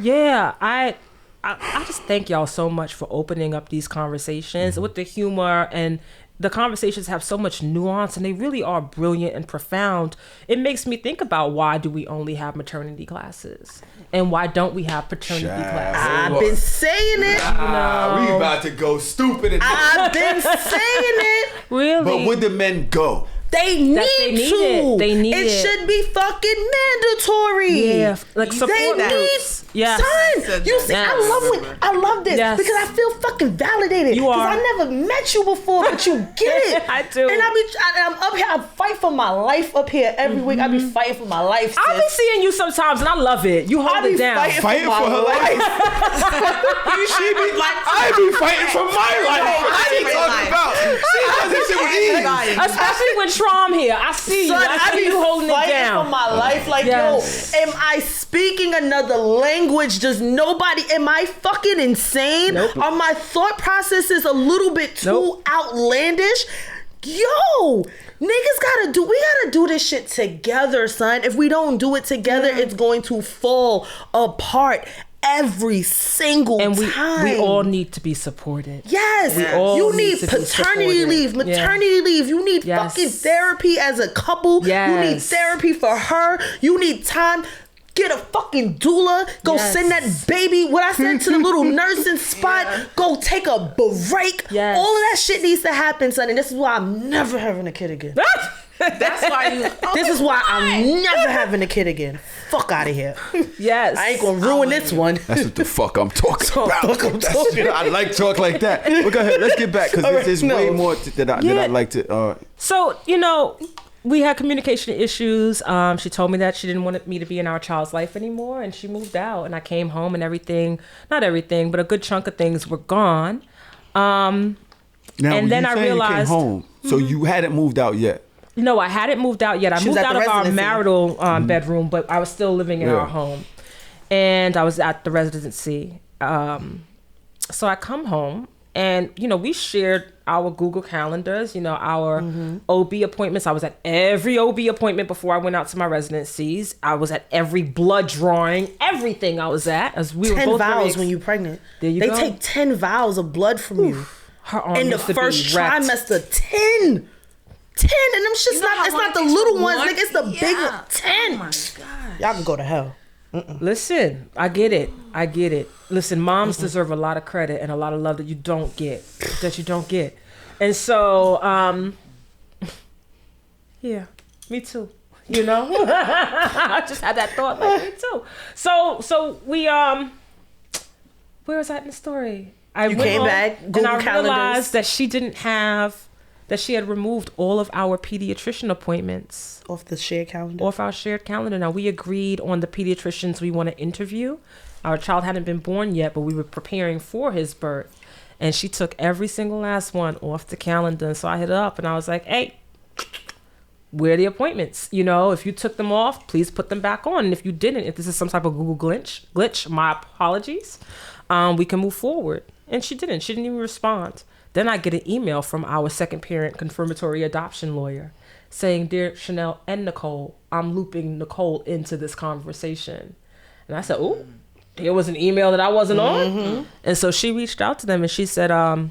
I just thank y'all so much for opening up these conversations with the humor, and the conversations have so much nuance, and they really are brilliant and profound. It makes me think about, why do we only have maternity classes? And why don't we have paternity classes? I've been saying it. We about to go stupid. I've been saying it. Really? But would the men go? They need to. They need it. It should be fucking mandatory. Yeah, like support groups. Son, you see, I love this because I feel fucking validated. You are. Because I never met you before, but you get it. I do. And I'm up here. I fight for my life up here every week. I be fighting for my life. Sis. I be seeing you sometimes, and I love it. You hold it down. Fighting for her life. She be like, I be fighting for my life. I be talking about. She does this shit with ease. Especially when Trom here. I see you. I see you holding it down. Fighting for my life. Like, yo, am I speaking another language? Does nobody, am I fucking insane? Nope. Are my thought processes a little bit too outlandish? Yo, niggas we gotta do this shit together, son. If we don't do it together, it's going to fall apart every single time. We all need to be supported. Yes. You need paternity leave, maternity leave. You need fucking therapy as a couple. You need therapy for her. You need time. Get a fucking doula. Go send that baby, what I said, to the little nursing spot. Go take a break. All of that shit needs to happen, son. And this is why I'm never having a kid again. That's why this is why I'm never having a kid again. Fuck out of here. Yes. I ain't gonna ruin this one. That's what the fuck I'm talking about. I like talk like that. But go ahead, let's get back, because there's way more that I'd like to. So, you know, we had communication issues. She told me that she didn't want me to be in our child's life anymore, and she moved out. And I came home, and everything, not everything, but a good chunk of things were gone. Now, and then I realized, you came home, so you hadn't moved out yet. No, I hadn't moved out yet. I moved out of our marital bedroom, but I was still living in our home, and I was at the residency. So I come home. And, we shared our Google calendars, our OB appointments. I was at every OB appointment before I went out to my residencies. I was at every blood drawing, everything I was at. As we 10 were both vials when you're pregnant. They take 10 vials of blood from you. Her arm in the first trimester. 10. 10. And them shit's it's not the little ones, nigga. It's the big one. 10. Oh, my God. Y'all can go to hell. Listen, I get it. Listen, moms deserve a lot of credit and a lot of love that you don't get. And so, yeah, me too. I just had that thought, like, me too. So we, where was that in the story? I came back, Google and I calendars. Realized that she had removed all of our pediatrician appointments off the shared calendar. Off our shared calendar. Now, we agreed on the pediatricians we want to interview. Our child hadn't been born yet, but we were preparing for his birth. And she took every single last one off the calendar. And so I hit her up and I was like, hey, where are the appointments? If you took them off, please put them back on. And if you didn't, if this is some type of Google glitch, my apologies. We can move forward. And she didn't. She didn't even respond. Then I get an email from our second parent confirmatory adoption lawyer saying, Dear Chanel and Nicole, I'm looping Nicole into this conversation. And I said, oh, there was an email that I wasn't on. And so she reached out to them and she said, hi,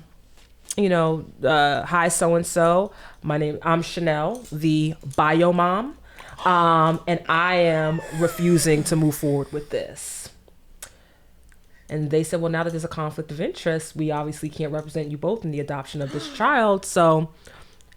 so-and-so. I'm Chanel, the bio mom. And I am refusing to move forward with this. And they said, well, now that there's a conflict of interest, we obviously can't represent you both in the adoption of this child. So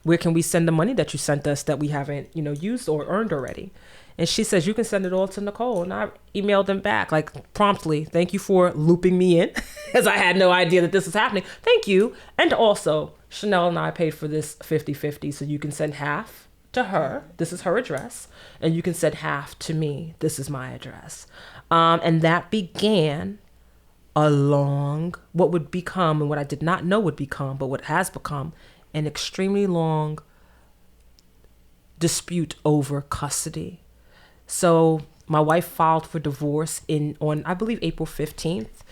where can we send the money that you sent us that we haven't, used or earned already? And she says, you can send it all to Nicole. And I emailed them back, like, promptly, thank you for looping me in, as I had no idea that this was happening. Thank you. And also, Chanel and I paid for this 50-50, so you can send half to her. This is her address. And you can send half to me. This is my address. And that began what would become, and what I did not know would become, but what has become, an extremely long dispute over custody. So my wife filed for divorce on I believe April 15th.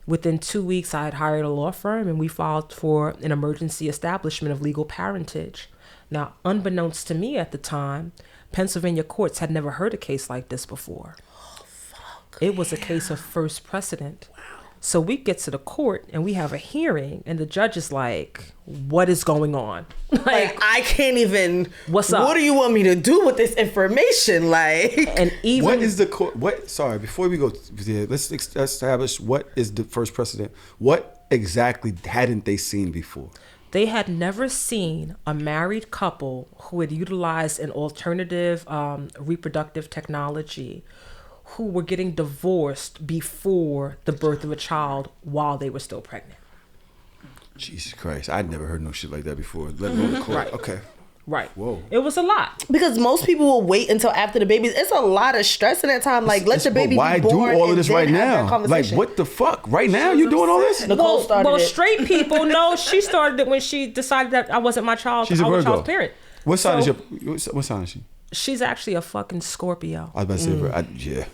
Within 2 weeks, I had hired a law firm and we filed for an emergency establishment of legal parentage. Now, unbeknownst to me at the time, Pennsylvania courts had never heard a case like this before. Oh, fuck. It was a case of first precedent. Wow. So we get to the court and we have a hearing and the judge is like, what is going on? Like, I can't even, what's up? What do you want me to do with this information? Like, and even what is the court? Sorry, before we go there, let's establish what is the first precedent. What exactly hadn't they seen before? They had never seen a married couple who had utilized an alternative reproductive technology who were getting divorced before the birth of a child while they were still pregnant. Jesus Christ. I'd never heard no shit like that before. Let alone the court. Right. Okay. Right. Whoa. It was a lot. Because most people will wait until after the baby. It's a lot of stress in that time. Like, let the baby be born. Why do all of this right now? Like, what the fuck? Right now? You doing all this? Nicole started it. Straight people know she started it when she decided that I wasn't my child. She's a Virgo. Child's parent. What sign is what sign is she? She's actually a fucking Scorpio. I was about to say, yeah.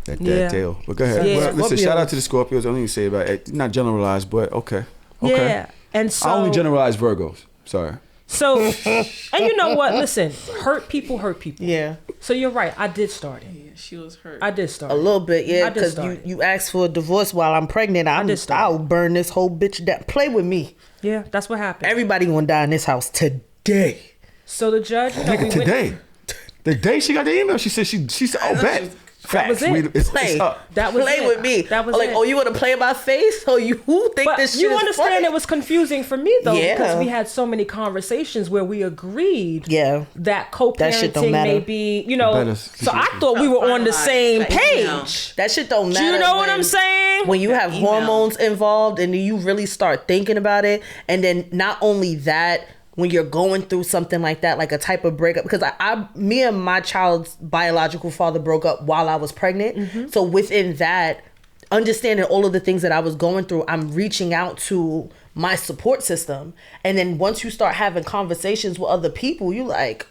That tail. But go ahead. Yeah. Well, listen, shout out to the Scorpios. I don't even say about it. Not generalized, but okay. Yeah. And so I only generalize Virgos. Sorry. So, and you know what? Listen, hurt people. Yeah. So you're right. I did start it. Yeah, she was hurt. I did start a little bit, yeah. Because start you asked for a divorce while I'm pregnant. I'll burn this whole bitch down. Play with me. Yeah, that's what happened. Everybody gonna die in this house today. So the judge. Today. The day she got the email, she said she said, oh, bet. Facts. It's up. That was play it. with me. That was like, it. oh, you want to play in my face? Oh, you think but this shit you is understand funny? It was confusing for me though, Yeah. because we had so many conversations where we agreed that That shit co-parenting don't matter. may be, so I thought we were on the same page. That shit don't matter. Do you know what I'm saying? When you have hormones involved and you really start thinking about it, and then not only that, when you're going through something like that, like a type of breakup, because me and my child's biological father broke up while I was pregnant. So within that, understanding all of the things that I was going through, I'm reaching out to my support system. And then once you start having conversations with other people, you like,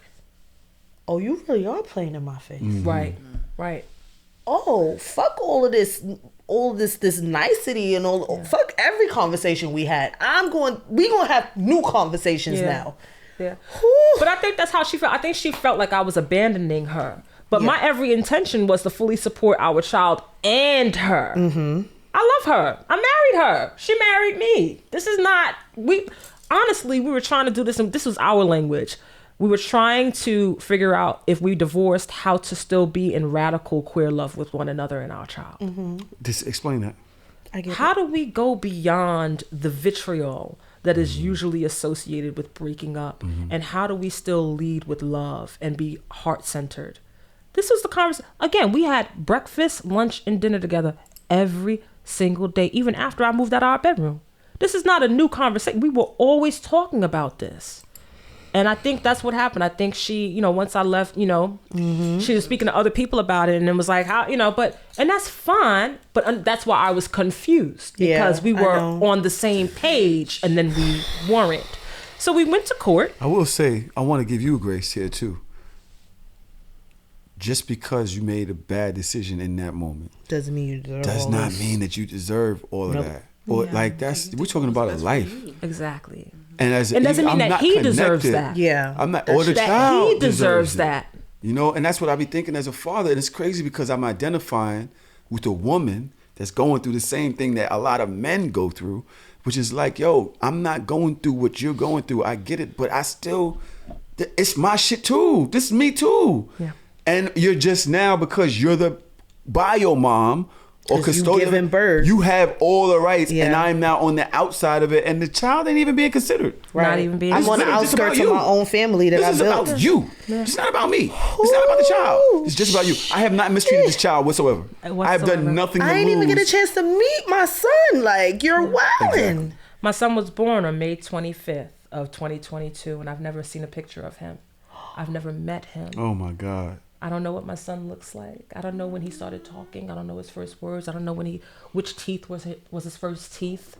oh, you really are playing in my face. Right. Oh, fuck all of this nicety and all. Fuck every conversation we had. We gonna have new conversations now. Yeah. Whew. But I think that's how she felt. I think she felt like I was abandoning her. But my every intention was to fully support our child and her. I love her. I married her. She married me. This is not, we were trying to do this, and this was our language. We were trying to figure out, if we divorced, how to still be in radical queer love with one another and our child. Just explain that. How do we go beyond the vitriol that is usually associated with breaking up? And how do we still lead with love and be heart-centered? This was the conversation. Again, we had breakfast, lunch, and dinner together every single day, even after I moved out of our bedroom. This is not a new conversation. We were always talking about this. And I think that's what happened. I think she, once I left, she was speaking to other people about it, and it was like, how, and that's fine. But that's why I was confused, because we were on the same page and then we weren't. So we went to court. I will say, I want to give you a grace here too. Just because you made a bad decision in that moment doesn't mean you deserve does not mean that you deserve all of that. Or we're talking about a life. Exactly. And it doesn't mean that he deserves that. Yeah. I'm not, or the child he deserves that. And that's what I be thinking as a father. And it's crazy because I'm identifying with a woman that's going through the same thing that a lot of men go through, which is like, yo, I'm not going through what you're going through. I get it, but it's my shit too. This is me too. Yeah. And you're just now, because you're the bio mom or custodian, giving birth, you have all the rights, and I'm now on the outside of it, and the child ain't even being considered. Right. Not even being. I'm on the outskirts of my own family that I built. This is about you. Yeah. It's not about me. It's not about the child. It's just about you. I have not mistreated this child whatsoever. I have done nothing to lose. I didn't even get a chance to meet my son. Like, you're wilding. Exactly. My son was born on May 25th of 2022, and I've never seen a picture of him. I've never met him. Oh my God. I don't know what my son looks like. I don't know when he started talking. I don't know his first words. I don't know which teeth was his first teeth.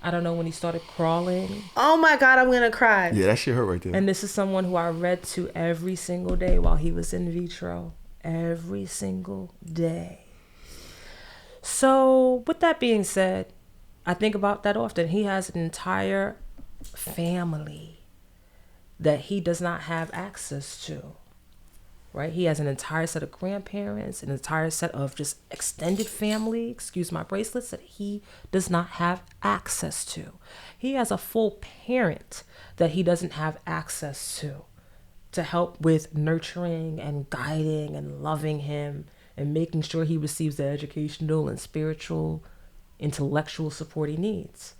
I don't know when he started crawling. Oh my God, I'm gonna cry. Yeah, that shit hurt right there. And this is someone who I read to every single day while he was in vitro. Every single day. So with that being said, I think about that often. He has an entire family that he does not have access to. Right? He has an entire set of grandparents, an entire set of just extended family, excuse my bracelets, that he does not have access to. He has a full parent that he doesn't have access to help with nurturing and guiding and loving him and making sure he receives the educational and spiritual, intellectual support he needs.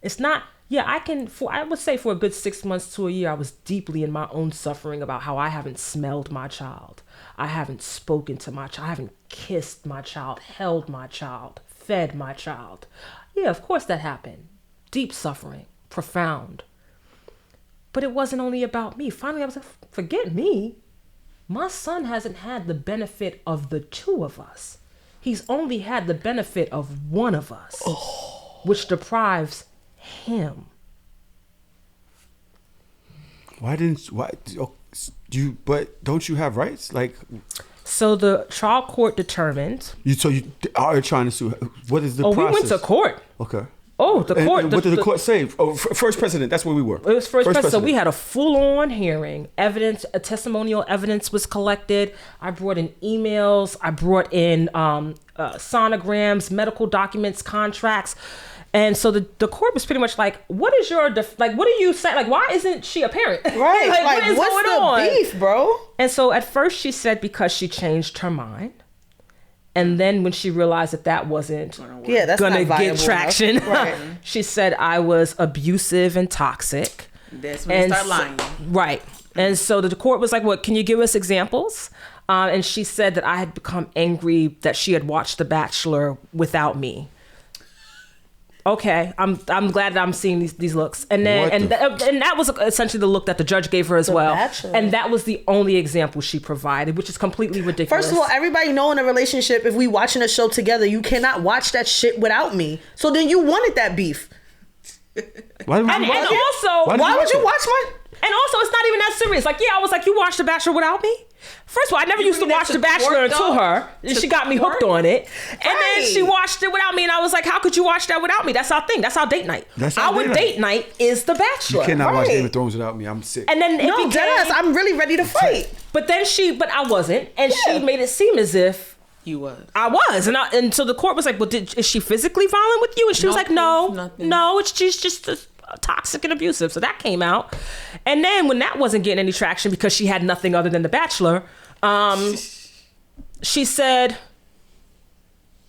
It's not, I would say for a good 6 months to a year, I was deeply in my own suffering about how I haven't smelled my child. I haven't spoken to my child. I haven't kissed my child, held my child, fed my child. Yeah, of course that happened. Deep suffering, profound. But it wasn't only about me. Finally, I was like, forget me. My son hasn't had the benefit of the two of us. He's only had the benefit of one of us, which deprives him. But don't you have rights? Like, so the trial court determined. You are trying to sue. What is the process? We went to court. Okay. Oh, the court. And what did the court say? Oh, first precedent. That's where we were. It was first precedent. So we had a full-on hearing. Testimonial evidence was collected. I brought in emails. I brought in sonograms, medical documents, contracts. And so the court was pretty much like, what is your, what do you say? Like, why isn't she a parent? Right. What is what's going the on? beef, bro? And so at first she said because she changed her mind. And then when she realized that wasn't gonna get traction, right. She said I was abusive and toxic. That's when you start lying. Right. And so the court was like, "What? Can you give us examples?" And she said that I had become angry that she had watched The Bachelor without me. okay, I'm glad that I'm seeing these looks. And then and that was essentially the look that the judge gave her as well. Bachelor. And that was the only example she provided, which is completely ridiculous. First of all, everybody know in a relationship, if we watching a show together, you cannot watch that shit without me. So then you wanted that beef. Why would and you watch it? also, why would you watch my... And also, it's not even that serious. Like, yeah, I was like, you watched The Bachelor without me? First of all, I never used to watch The Bachelor until her. And she got me hooked on it. And then she watched it without me. And I was like, how could you watch that without me? That's our thing. That's our date night. Our date night is The Bachelor. You cannot watch Game of Thrones without me. I'm sick. And then no, deadass, I'm really ready to fight. But I wasn't. And she made it seem as if you was. I was. And so the court was like, well, is she physically violent with you? And she was like, no, she's just toxic and abusive. So that came out. And then when that wasn't getting any traction because she had nothing other than The Bachelor, she said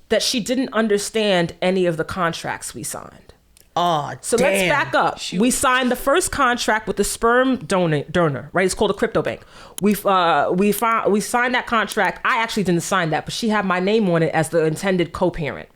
that she didn't understand any of the contracts we signed. Oh, so damn. Let's back up. We signed the first contract with the sperm donor, right? It's called a crypto bank. We signed that contract. I actually didn't sign that, but she had my name on it as the intended co-parent.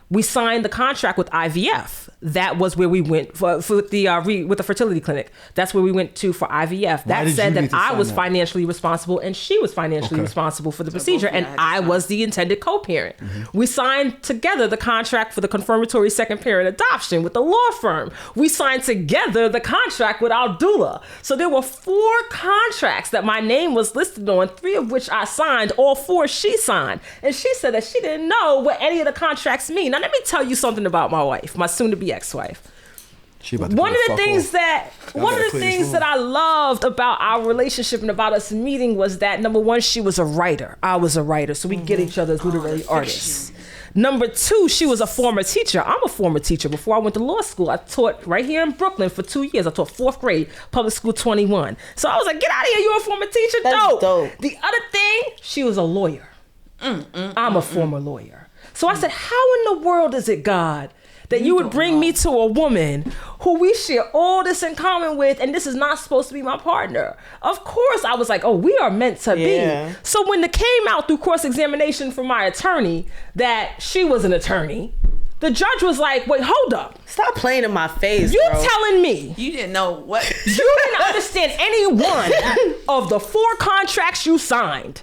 We signed the contract with IVF. That was where we went for with the fertility clinic. That's where we went to for IVF. That said that I was financially responsible and she was financially responsible for the procedure, and I was the intended co-parent. Mm-hmm. We signed together the contract for the confirmatory second parent adoption with the law firm. We signed together the contract with our doula. So there were 4 contracts that my name was listed on, 3 of which I signed, all 4 she signed. And she said that she didn't know what any of the contracts mean. Now let me tell you something about my wife, my soon-to-be ex-wife. One of the things that I loved about our relationship and about us meeting was that, number one, she was a writer. I was a writer, so we get each other as literary artists. Number 2, she was a former teacher. I'm a former teacher. Before I went to law school, I taught right here in Brooklyn for 2 years. I taught 4th grade, public school 21. So I was like, get out of here, you're a former teacher. That's dope. The other thing, she was a lawyer. I'm a former lawyer. So I said, how in the world is it, God, that you would bring me to a woman who we share all this in common with, and this is not supposed to be my partner? Of course, I was like, oh, we are meant to be. So when it came out through cross-examination from my attorney that she was an attorney, the judge was like, wait, hold up. Stop playing in my face, You bro. telling me you didn't know what? You didn't understand any one of the 4 contracts you signed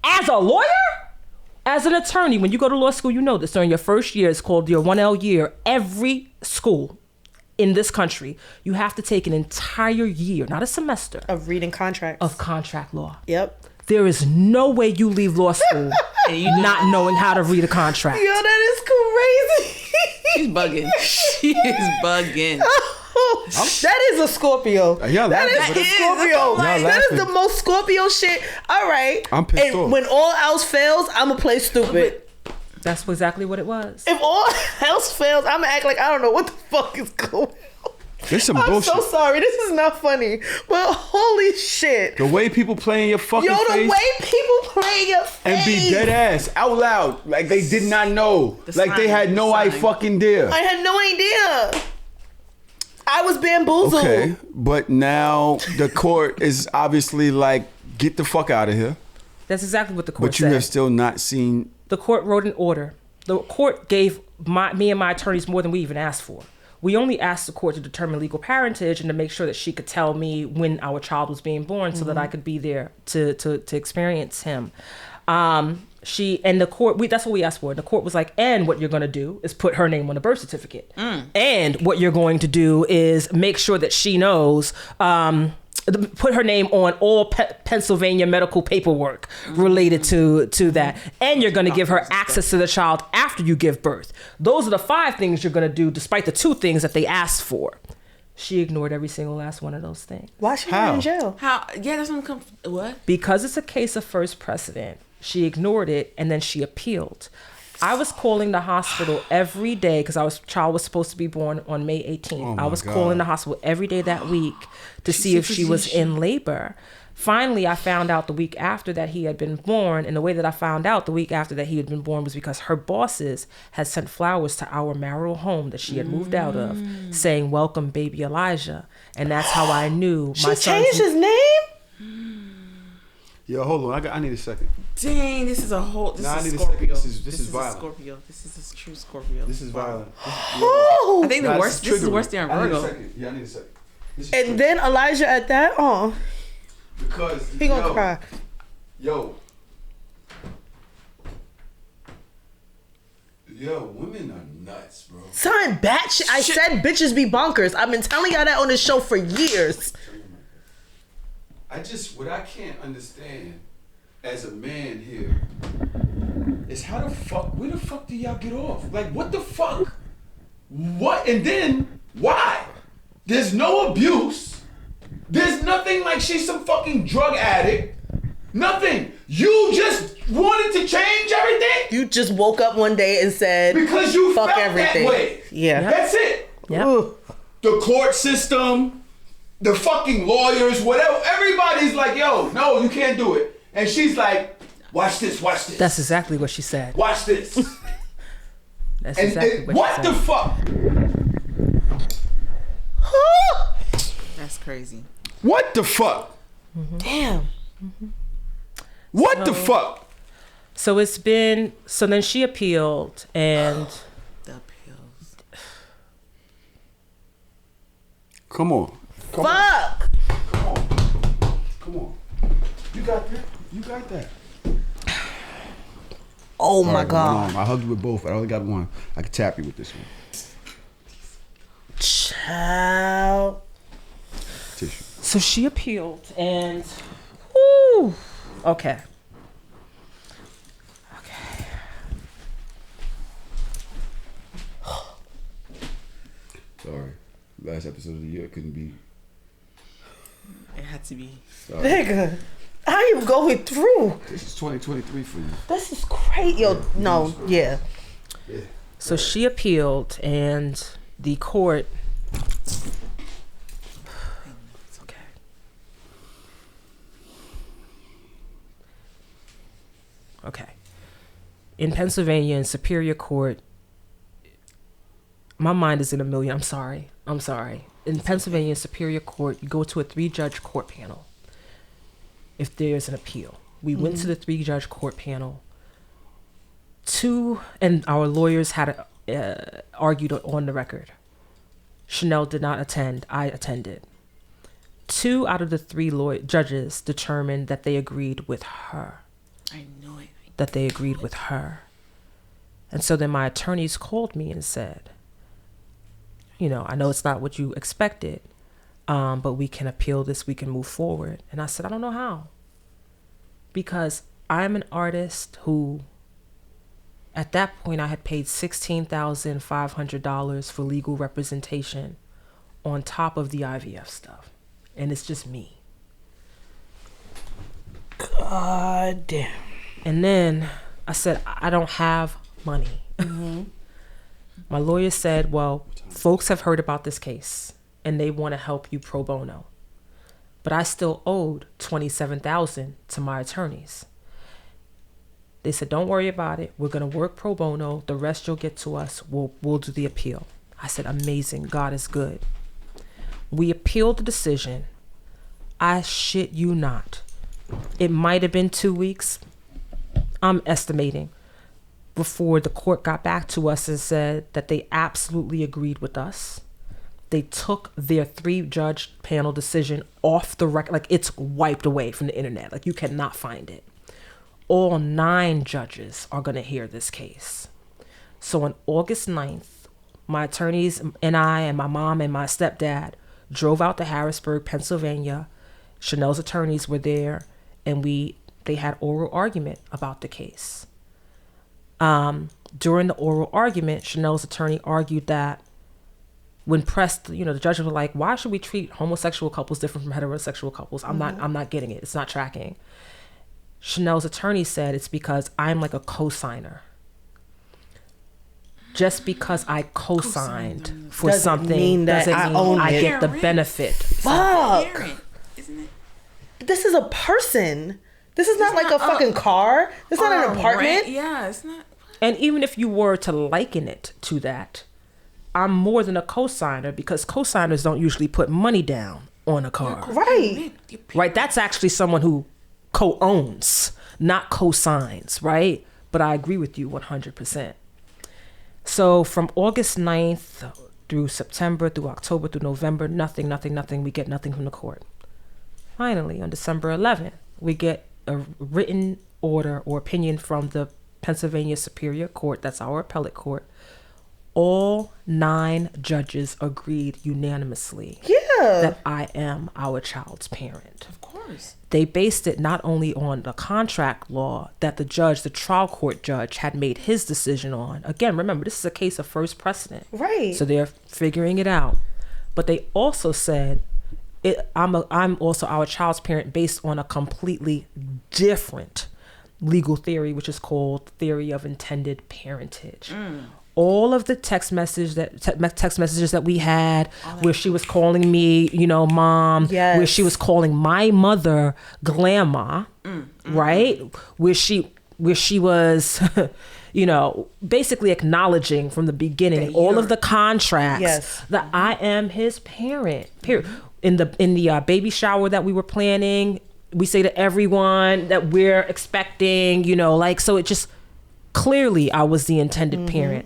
as a lawyer? As an attorney, when you go to law school, you know this. During your first year, it's called your 1L year. Every school in this country, you have to take an entire year, not a semester, of reading contracts. of contract law. Yep. There is no way you leave law school not knowing how to read a contract. Yo, that is crazy. She's bugging. She is bugging. That is a Scorpio. That is a Scorpio. That is the most Scorpio shit. All right. I'm pissed off. When all else fails, I'm going to play stupid. That's exactly what it was. If all else fails, I'm going to act like I don't know what the fuck is going on. There's some bullshit. I'm so sorry. This is not funny. But holy shit. The way people play in your fucking face. The way people play in your face. And be dead ass, out loud. Like they did not know. Like they had no idea. I had no idea. I was bamboozled. Okay, but now the court is obviously like, get the fuck out of here. That's exactly what the court said. But you have still not seen... The court wrote an order. The court gave me and my attorneys more than we even asked for. We only asked the court to determine legal parentage and to make sure that she could tell me when our child was being born so that I could be there to experience him. The court, that's what we asked for. The court was like, and what you're going to do is put her name on the birth certificate. And what you're going to do is make sure that she knows, put her name on all Pennsylvania medical paperwork related to that. And you're going to give her access to the child after you give birth. Those are the 5 things you're going to do, despite the 2 things that they asked for. She ignored every single last one of those things. Why is she in jail? How? Yeah, that's what? Because it's a case of first precedent. She ignored it, and then she appealed. I was calling the hospital every day because child was supposed to be born on May 18th. I was calling the hospital every day that week to see if she was in labor. Finally, I found out the week after that he had been born, and the way that I found out the week after that he had been born was because her bosses had sent flowers to our marital home that she had moved out of, saying, "Welcome, baby Elijah." And that's how I knew my son. She changed his name? Yo, hold on. I need a second. Dang, this is a whole. This Nah, I is need a Scorpio. second. This is a violent. Scorpio. This is a true Scorpio. This is violent. Oh. I think the worst. This is worse than Virgo. I need a second. And then Elijah at that, because he gonna cry. Yo, women are nuts, bro. Son, batshit. I said bitches be bonkers. I've been telling y'all that on this show for years. What I can't understand as a man here is where the fuck do y'all get off? Like, what the fuck? What? And then, why? There's no abuse. There's nothing like she's some fucking drug addict. Nothing. You just wanted to change everything? You just woke up one day and said, because you fuck felt everything. that way. Yeah. Yep. That's it. Yeah. The court system, the fucking lawyers, whatever. Everybody's like, yo, no, you can't do it. And she's like, watch this. That's exactly what she said. Watch this. That's exactly what what she the said. fuck? That's crazy. What the fuck? Damn. What the fuck? So it's been. So then she appealed, and The pills. Come on. Fuck. Come on. You got that. Oh my God. I hugged you with both. I only got one. I can tap you with this one. Child. Tissue. so she appealed, and woo, okay. Sorry. Last episode of the year couldn't be. It had to be. Sorry. Nigga. I am going through. This is 2023 for you. This is crazy. Yo, no, yeah. So she appealed, and the court. It's okay. Okay. In Pennsylvania, in Superior Court, my mind is in a million. I'm sorry. In Pennsylvania, in Superior Court, you go to a 3-judge court panel if there's an appeal. We went to the 3-judge court panel. And our lawyers had argued on the record. Chanel did not attend. I attended. 2 out of the 3 judges determined that they agreed with her. I know it. That they agreed with her. And so then my attorneys called me and said, I know it's not what you expected, but we can appeal this, we can move forward. And I said, I don't know how. Because I'm an artist who, at that point, I had paid $16,500 for legal representation on top of the IVF stuff. And it's just me. God damn. And then I said, I don't have money. My lawyer said, well, folks have heard about this case and they want to help you pro bono. But I still owed $27,000 to my attorneys. They said, don't worry about it. We're going to work pro bono. The rest you'll get to us. We'll do the appeal. I said, amazing. God is good. We appealed the decision. I shit you not. It might have been 2 weeks. I'm estimating, before the court got back to us and said that they absolutely agreed with us. They took their 3-judge panel decision off the record. Like, it's wiped away from the internet. Like, you cannot find it. All 9 judges are going to hear this case. So on August 9th, my attorneys and I and my mom and my stepdad drove out to Harrisburg, Pennsylvania. Chanel's attorneys were there, and they had oral argument about the case. During the oral argument, Chanel's attorney argued that when pressed, the judges were like, why should we treat homosexual couples different from heterosexual couples? I'm not getting it. It's not tracking. Chanel's attorney said it's because I'm like a co-signer. Just because I co-signed for Doesn't something mean that doesn't I mean own I it. get the benefit. Fuck. Parent, isn't it? This is a person. This is not like a fucking car. This is not an apartment. Rent. Yeah, it's not. And even if you were to liken it to that, I'm more than a co-signer, because co-signers don't usually put money down on a car. Right. Right? That's actually someone who co-owns, not co-signs, right? But I agree with you 100%. So from August 9th through September, through October, through November, nothing. We get nothing from the court. Finally, on December 11th, we get a written order or opinion from the Pennsylvania Superior Court, that's our appellate court. All 9 judges agreed unanimously that I am our child's parent. Of course. They based it not only on the contract law that the trial court judge had made his decision on. Again, remember, this is a case of first precedent. Right. So they're figuring it out. But they also said, I'm also our child's parent based on a completely different legal theory, which is called theory of intended parentage. All of the text messages that we had, where she was calling me, mom, where she was calling my mother grandma, right? Where she was, basically acknowledging from the beginning all of the contracts that I am his parent. Period. In the baby shower that we were planning, we say to everyone that we're expecting, so it just clearly I was the intended parent.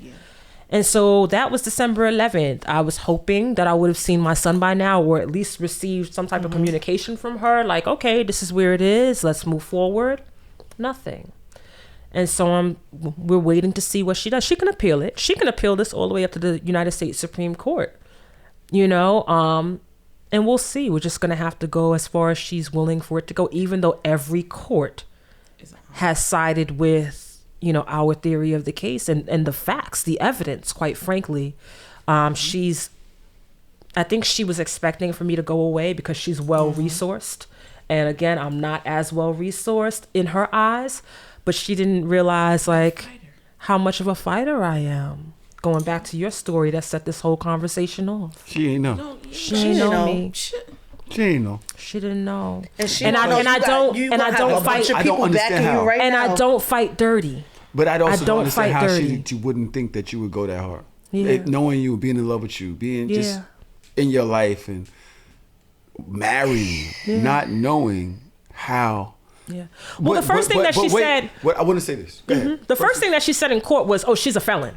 And so that was December 11th. I was hoping that I would have seen my son by now, or at least received some type of communication from her. Like, okay, this is where it is. Let's move forward. Nothing. And so we're waiting to see what she does. She can appeal it. She can appeal this all the way up to the United States Supreme Court, and we'll see. We're just going to have to go as far as she's willing for it to go, even though every court has sided with, our theory of the case and the facts, the evidence, quite frankly. I think she was expecting for me to go away because she's well-resourced. And again, I'm not as well-resourced in her eyes, but she didn't realize how much of a fighter I am. Going back to your story that set this whole conversation off. She ain't know. She ain't know me. She ain't know. She didn't know. And I don't fight. I don't understand how. I don't fight dirty. But I also don't understand how dirty. she wouldn't think that you would go that hard. Yeah. Knowing you, being in love with you, being just in your life and marrying you, not knowing how. Yeah. Well, the first thing that she said. I want to say this. Go ahead. The first thing that she said in court was, "Oh, she's a felon."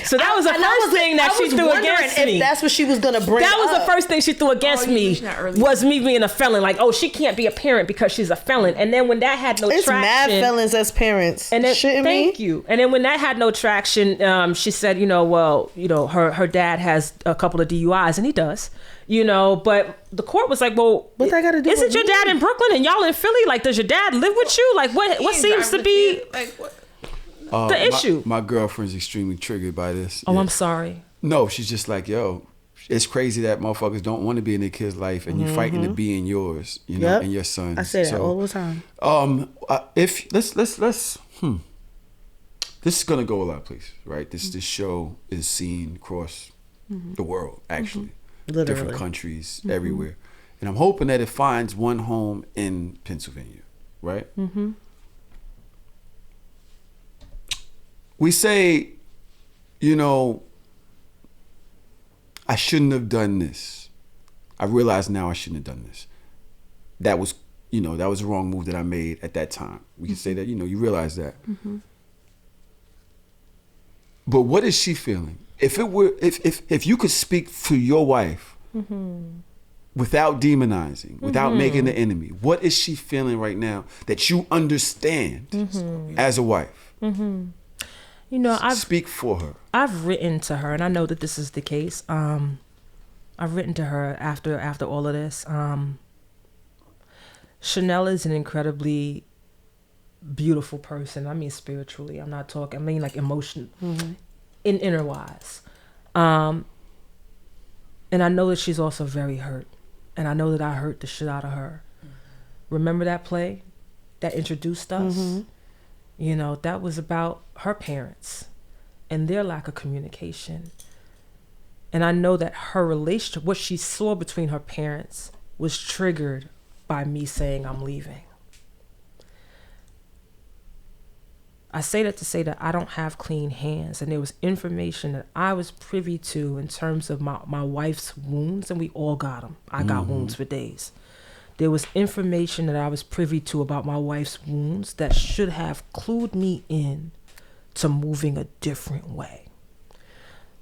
So that was the first thing that she threw against me. If that's what she was gonna bring. That was the first thing she threw against me, was me being a felon. Like, oh, she can't be a parent because she's a felon. And then when that had no traction, mad felons as parents. And then, thank you. And then when that had no traction, she said, her dad has a couple of DUIs, and he does. But the court was like, well, what I gotta do? Isn't your dad in Brooklyn and y'all in Philly? Like, does your dad live with you? Like, what seems to be the issue? My girlfriend's extremely triggered by this. Oh, I'm sorry. No, she's just like, yo, it's crazy that motherfuckers don't want to be in their kid's life and you're fighting to be in yours, and your son. I say that all the time. If let's this is gonna go a lot of places, right? This show is seen across the world, actually. Literally. Different countries, everywhere. And I'm hoping that it finds one home in Pennsylvania, right? We say, I shouldn't have done this. I realize now I shouldn't have done this. That was, that was the wrong move that I made at that time. We can say that, you realize that. But what is she feeling? If you could speak to your wife without demonizing, without making the enemy, what is she feeling right now that you understand as a wife? Speak for her. I've written to her, and I know that this is the case. I've written to her after all of this. Chanel is an incredibly beautiful person. I mean, spiritually. I'm not talking. I mean, like emotion, in inner wise. And I know that she's also very hurt, and I know that I hurt the shit out of her. Remember that play that introduced us? That was about her parents and their lack of communication. And I know that her relationship, what she saw between her parents, was triggered by me saying I'm leaving. I say that to say that I don't have clean hands, and there was information that I was privy to in terms of my wife's wounds, and we all got them. I got wounds for days. there was information that I was privy to about my wife's wounds that should have clued me in to moving a different way.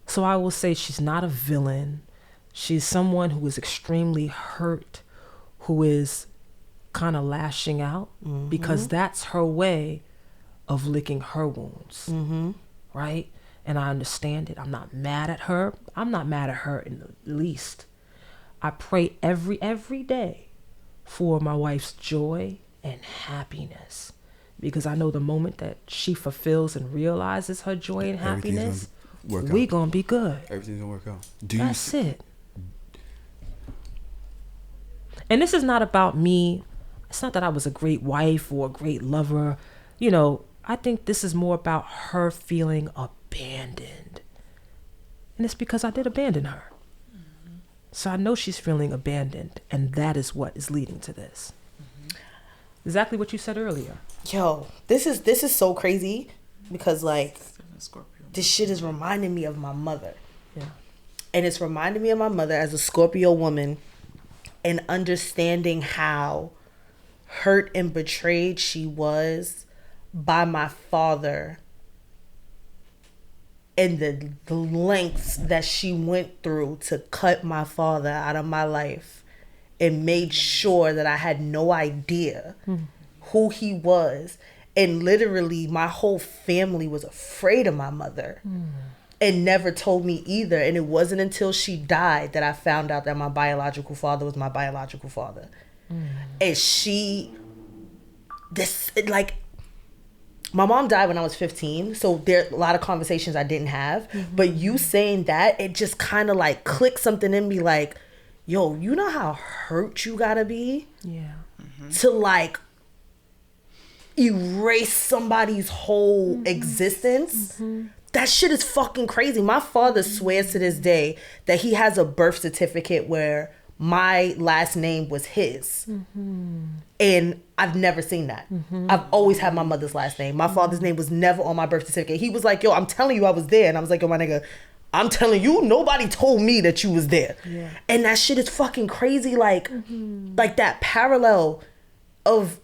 So I will say she's not a villain. She's someone who is extremely hurt, who is kind of lashing out because that's her way of licking her wounds, right? And I understand it. I'm not mad at her. I'm not mad at her in the least. I pray every day for my wife's joy and happiness, because I know the moment that she fulfills and realizes her joy and happiness, we gonna be good. Everything's gonna work out. That's it. And this is not about me. It's not that I was a great wife or a great lover. You know, I think this is more about her feeling abandoned. And it's because I did abandon her. So I know she's feeling abandoned, and that is what is leading to this. Exactly what you said earlier. Yo, this is so crazy because like this shit is reminding me of my mother. Yeah. And it's reminding me of my mother as a Scorpio woman, and understanding how hurt and betrayed she was by my father, and the lengths that she went through to cut my father out of my life and made sure that I had no idea who he was. And literally my whole family was afraid of my mother and never told me either. And it wasn't until she died that I found out that my biological father was my biological father. And my mom died when I was 15, so there are a lot of conversations I didn't have. But you saying that, it just kind of like clicked something in me like, yo, you know how hurt you gotta be? Yeah. To like erase somebody's whole existence? That shit is fucking crazy. My father swears to this day that he has a birth certificate where my last name was his. And I've never seen that. I've always had my mother's last name. My father's name was never on my birth certificate. He was like, yo, I'm telling you I was there. And I was like, yo, my nigga, I'm telling you, nobody told me that you was there. Yeah. And that shit is fucking crazy. Like that parallel of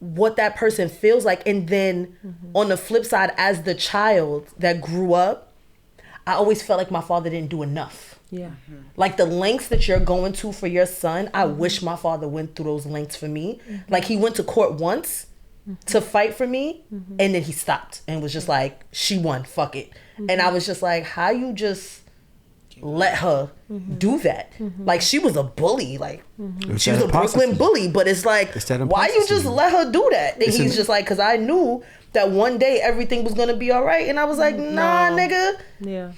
what that person feels like. And then on the flip side, as the child that grew up, I always felt like my father didn't do enough. Yeah. Like the lengths that you're going to for your son, I wish my father went through those lengths for me. Like he went to court once to fight for me, and then he stopped and was just like, she won, fuck it. And I was just like, how you just let her do that? Like she was a bully, like she was a Brooklyn bully, but it's like, why you just let her do that? And he's just like, because I knew that one day everything was gonna be all right. And I was like, nah, nigga. Yeah.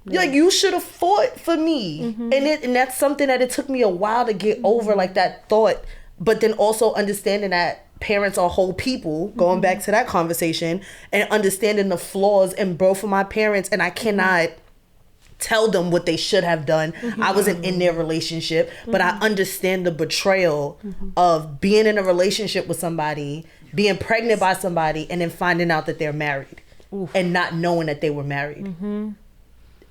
Like you should have fought for me. And that's something that it took me a while to get over, like that thought. But then also understanding that parents are whole people, going back to that conversation, and understanding the flaws in both of my parents, and I cannot tell them what they should have done. I wasn't in their relationship, but I understand the betrayal of being in a relationship with somebody, being pregnant by somebody, and then finding out that they're married and not knowing that they were married.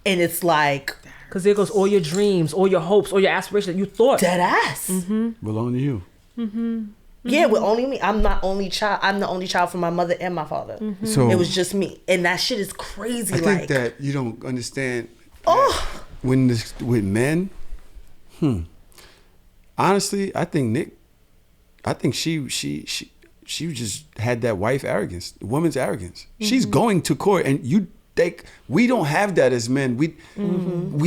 And it's like, because there goes all your dreams, all your hopes, all your aspirations that you thought. Dead ass. Belong to you. Yeah, with only me. I'm the only child from my mother and my father. So it was just me. And that shit is crazy. I think that you don't understand when this with men. Honestly, I think she just had that wife arrogance, the woman's arrogance. She's going to court, and we don't have that as men. We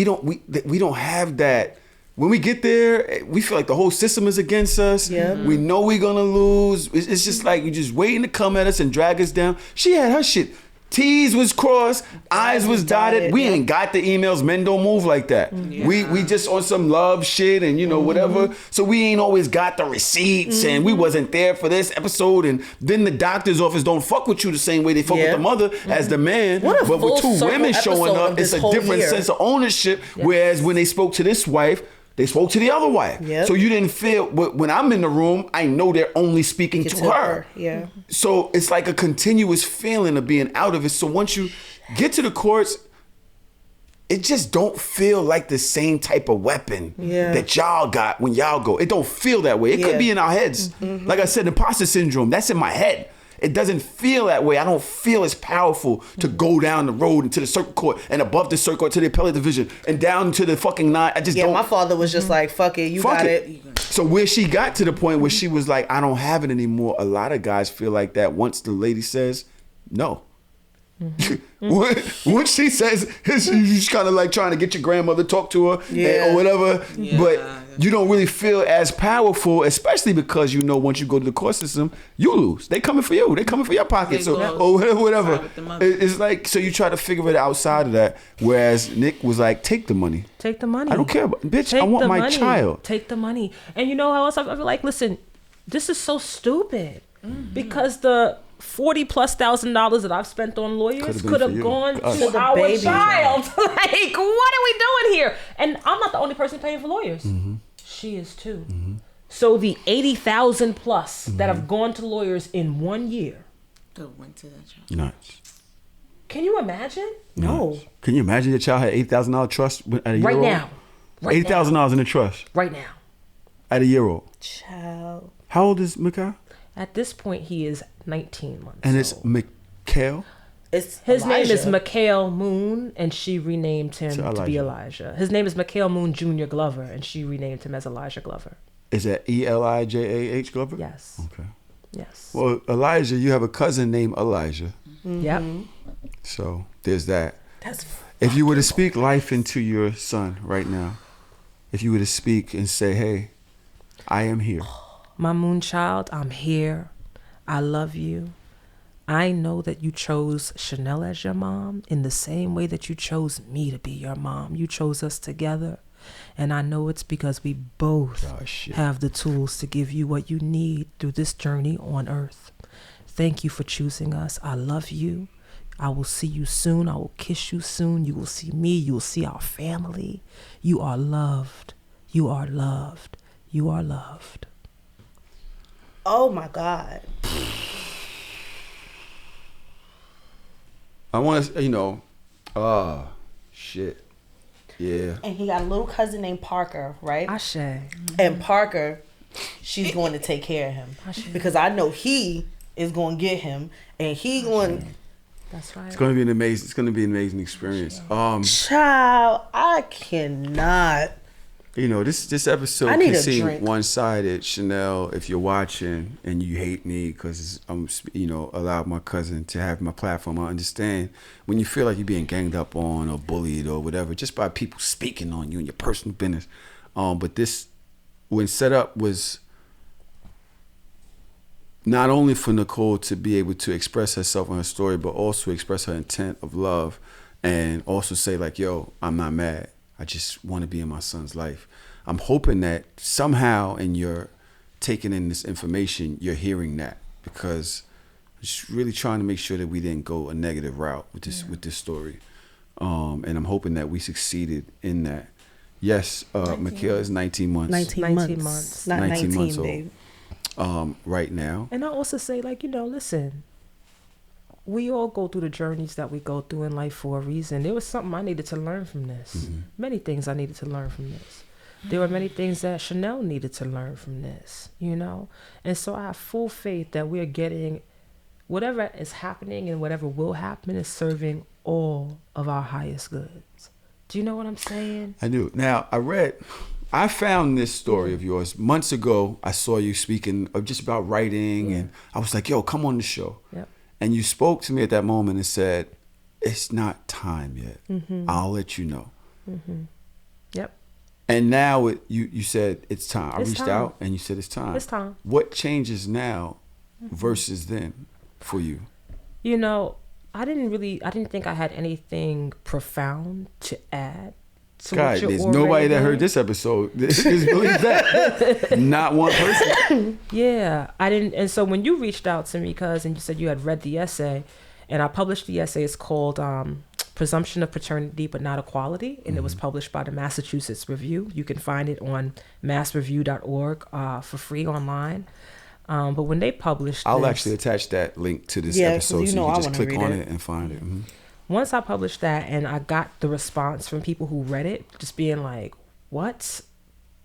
don't have that. When we get there, we feel like the whole system is against us. We know we're gonna lose. It's just like you just waiting to come at us and drag us down. She had her shit. T's was crossed, I's was dotted. We ain't got the emails. Men don't move like that. We just on some love shit and whatever. So we ain't always got the receipts and we wasn't there for this episode. And then the doctor's office don't fuck with you the same way they fuck with the mother as the man. But with two women showing up, it's a different sense of ownership. Whereas when they spoke to this wife, they spoke to the other wife. So you didn't feel, when I'm in the room, I know they're only speaking to her. So it's like a continuous feeling of being out of it. So once you get to the courts, it just don't feel like the same type of weapon that y'all got when y'all go. It don't feel that way. It could be in our heads. Like I said, imposter syndrome, that's in my head. It doesn't feel that way. I don't feel as powerful to go down the road into the circuit court and above the circuit court to the appellate division and down to the fucking 9. I just don't. My father was just like, fuck it, you got it. So where she got to the point where she was like, I don't have it anymore. A lot of guys feel like that once the lady says no. Once she says, she's kind of like trying to get your grandmother to talk to her or whatever, but you don't really feel as powerful, especially because you know once you go to the court system, you lose. They coming for you. They coming for your pockets or whatever. It's like, so you try to figure it outside of that. Whereas Nick was like, take the money. Take the money. I don't care, bitch. I want my child. Take the money. And you know how else I feel like, listen, this is so stupid because the $40,000+ that I've spent on lawyers could have gone to our baby child. Like, what are we doing here? And I'm not the only person paying for lawyers. She is too. So the $80,000+ that have gone to lawyers in 1 year. Went to that child. Nice. Can you imagine? No. Can you imagine your child had $8,000 trust at a year Right old? now. $8,000 in the trust Right now. at a year old. Child. How old is Mikhail? At this point, he is 19 months And old. it's Mikhail? His name is Mikhail Moon, and she renamed him to be Elijah. His name is Mikhail Moon Junior Glover, and she renamed him as Elijah Glover. Is that Elijah Glover? Yes. Okay. Yes. Well, Elijah, you have a cousin named Elijah. Yep. So there's that. That's If you were to speak life into your son right now, if you were to speak and say, hey, I am here. My moon child, I'm here. I love you. I know that you chose Chanel as your mom in the same way that you chose me to be your mom. You chose us together. And I know it's because we both have the tools to give you what you need through this journey on earth. Thank you for choosing us. I love you. I will see you soon. I will kiss you soon. You will see me. You will see our family. You are loved. You are loved. You are loved. Oh my God. I want to, shit. Yeah. And he got a little cousin named Parker, right? Ashe. And Parker, she's going to take care of him. Because I know he is going to get him. And he going... That's right. It's going to be an amazing experience. Child, I cannot... This episode can seem one-sided. Chanel, if you're watching and you hate me because I'm, allowed my cousin to have my platform, I understand when you feel like you're being ganged up on or bullied or whatever, just by people speaking on you and your personal business. But this, when set up, was not only for Nicole to be able to express herself in her story, but also express her intent of love and also say like, yo, I'm not mad. I just want to be in my son's life. I'm hoping that somehow in your taking in this information, you're hearing that, because I'm just really trying to make sure that we didn't go a negative route with this story. And I'm hoping that we succeeded in that. Yes, Mikhail is 19 months. 19 months. Not 19 months old. babe. Right now. And I also say, listen, we all go through the journeys that we go through in life for a reason. There was something I needed to learn from this. Mm-hmm. Many things I needed to learn from this. There were many things that Chanel needed to learn from this, And so I have full faith that we're getting whatever is happening and whatever will happen is serving all of our highest goods. Do you know what I'm saying? I do. Now, I found this story of yours months ago. I saw you speaking just about writing, and I was like, yo, come on the show. Yep. And you spoke to me at that moment and said, it's not time yet. Mm-hmm. I'll let you know. Mm-hmm. Yep. And now you said it's time. I reached time. out and you said it's time. It's time. What changes now versus then for you? I didn't think I had anything profound to add to God, what you're there's already nobody that doing. heard this episode. Just believe that. Not one person. Yeah, I didn't. And so when you reached out to me, and you said you had read the essay, and I published the essay. It's called Presumption of Paternity but Not Equality, and it was published by the Massachusetts Review. You can find it on massreview.org for free online. But when they published I'll actually attach that link to this episode so you can just click on it and find it. Mm-hmm. once I published that and I got the response from people who read it, just being like, what?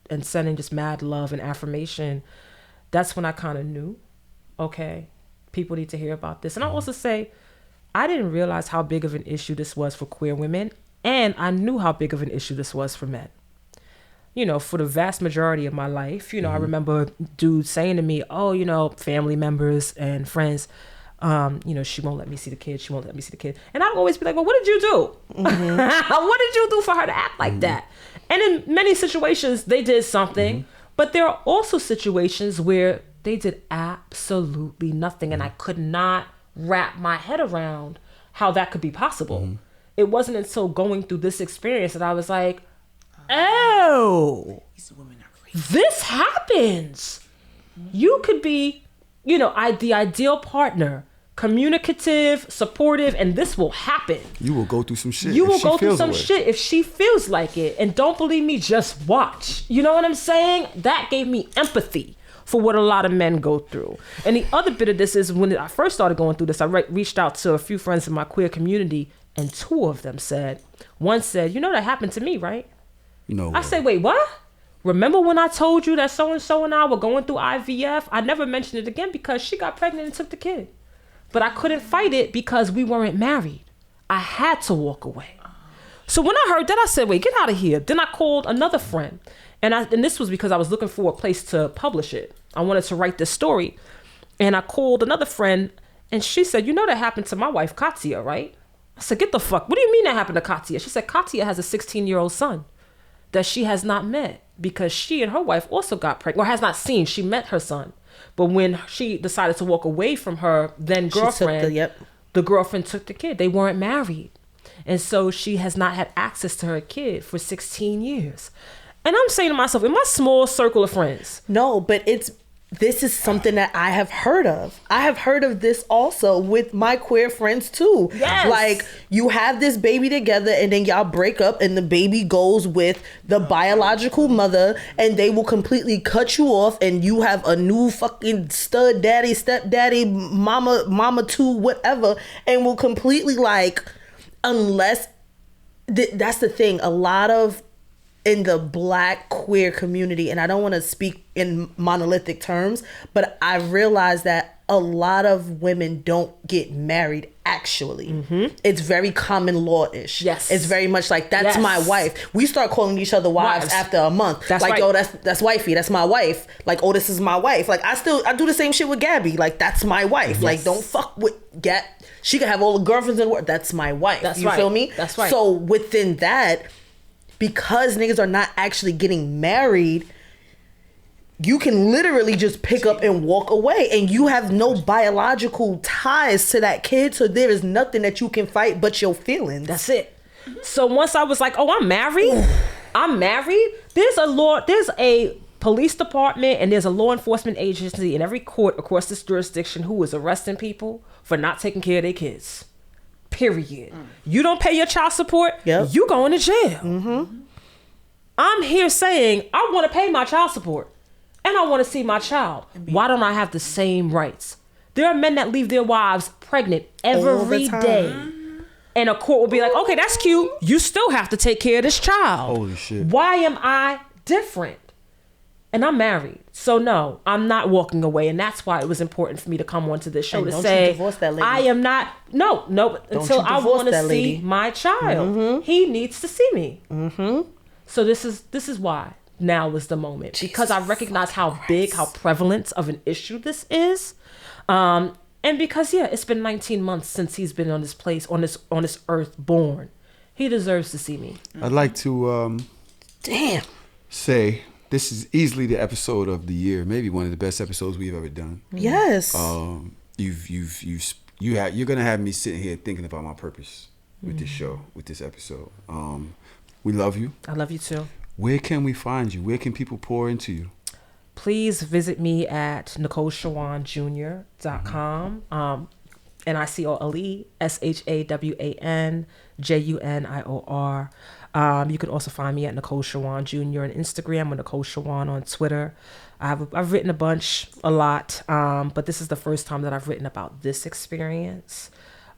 And sending just mad love and affirmation, that's when I kind of knew, okay, people need to hear about this. And I also say, I didn't realize how big of an issue this was for queer women, and I knew how big of an issue this was for men. You know, for the vast majority of my life, you know, I remember dudes saying to me, oh, you know, family members and friends, you know, she won't let me see the kid. She won't let me see the kid. And I'd always be like, well, what did you do? What did you do for her to act like that? And in many situations, they did something. But there are also situations where they did absolutely nothing. And I could not wrap my head around how that could be possible. It wasn't until going through this experience that I was like, oh, These women are crazy. this happens. You could be, you know, the ideal partner, communicative, supportive, and this will happen. You will go through some shit. You if will she go through feels some the way. shit if she feels like it. And don't believe me, just watch. You know what I'm saying? That gave me empathy for what a lot of men go through. And the other bit of this is when I first started going through this, I reached out to a few friends in my queer community, and two of them said, one said, you know that happened to me, right? You know. I said, wait, what? Remember when I told you that so-and-so and I were going through IVF? I never mentioned it again because she got pregnant and took the kid. But I couldn't fight it because we weren't married. I had to walk away. So when I heard that, I said, wait, get out of here. Then I called another friend. And this was because I was looking for a place to publish it. I wanted to write this story. And I called another friend, and she said, you know that happened to my wife, Katia, right? I said, get the fuck. What do you mean that happened to Katia? She said, Katia has a 16-year-old son that she has not met because she and her wife also got pregnant, or has not seen. She met her son. But when she decided to walk away from her then girlfriend, the girlfriend took the kid. They weren't married. And so she has not had access to her kid for 16 years. And I'm saying to myself, in my small circle of friends. No, but this is something that I have heard of. I have heard of this also with my queer friends too. Yes. Like, you have this baby together and then y'all break up and the baby goes with the biological mother and they will completely cut you off and you have a new fucking stud daddy, stepdaddy, mama too, whatever, and will completely like, unless, that's the thing, a lot of in the Black queer community, and I don't want to speak in monolithic terms, but I realize that a lot of women don't get married actually. It's very common law-ish. Yes. It's very much like, that's my wife. We start calling each other wives after a month. That's like, right. oh, that's wifey. That's my wife. Like, oh, this is my wife. Like, I do the same shit with Gabby. Like, that's my wife. Yes. Like, don't fuck with she can have all the girlfriends in the world. That's my wife. That's you right. feel me? That's right. So within that, because niggas are not actually getting married, you can literally just pick up and walk away and you have no biological ties to that kid. So there is nothing that you can fight but your feelings. That's it. So once I was like, oh, I'm married. There's a police department and there's a law enforcement agency in every court across this jurisdiction who is arresting people for not taking care of their kids. Period. You don't pay your child support, you going to jail. I'm here saying I want to pay my child support and I want to see my child. Why don't I have the same rights? There are men that leave their wives pregnant every day. And a court will be like, okay, that's cute. You still have to take care of this child. Holy shit. Why am I different? And I'm married. So no, I'm not walking away. And that's why it was important for me to come onto this show And to don't say, you divorce that lady. I am not, no, until you I divorce want to that see lady. my child. He needs to see me. So this is why now is the moment. Because I recognize how big, how prevalent of an issue this is. And because, it's been 19 months since he's been on this place, on this earth born. He deserves to see me. I'd like to say this is easily the episode of the year, maybe one of the best episodes we've ever done. Yes. You're gonna have me sitting here thinking about my purpose with this show, with this episode. We love you. I love you too. Where can we find you? Where can people pour into you? Please visit me at NicoleShawanJunior.com. NICOLE SHAWANJUNIOR. You can also find me at Nicole Shawan Junior on Instagram or Nicole Shawan on Twitter. I've written a lot, but this is the first time that I've written about this experience.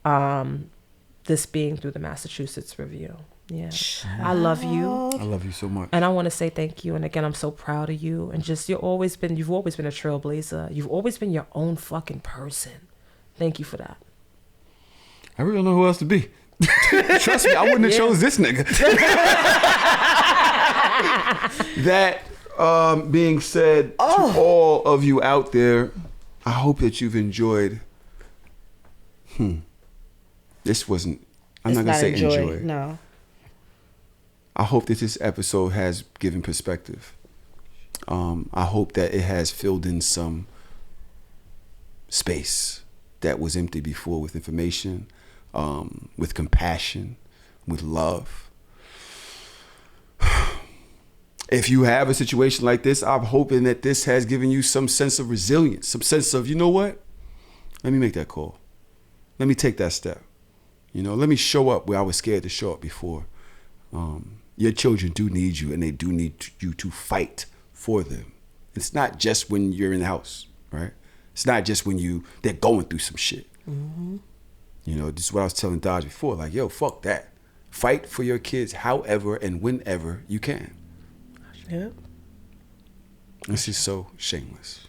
This this being through the Massachusetts review. Yeah. I love you. I love you so much. And I want to say thank you. And again, I'm so proud of you. And just, you've always been a trailblazer. You've always been your own fucking person. Thank you for that. I really don't know who else to be. Trust me, I wouldn't have chose this nigga. That being said, to all of you out there, I hope that you've enjoyed. This wasn't. I'm not gonna say enjoy. No. I hope that this episode has given perspective. I hope that it has filled in some space that was empty before with information, with compassion, with love. If you have a situation like this, I'm hoping that this has given you some sense of resilience, some sense of, you know what? Let me make that call. Let me take that step. Let me show up where I was scared to show up before. Your children do need you, and they do need you to fight for them. It's not just when you're in the house, right? It's not just when they're going through some shit. Mm-hmm. This is what I was telling Dodge before. Like, yo, fuck that. Fight for your kids however and whenever you can. Yep. This is so shameless.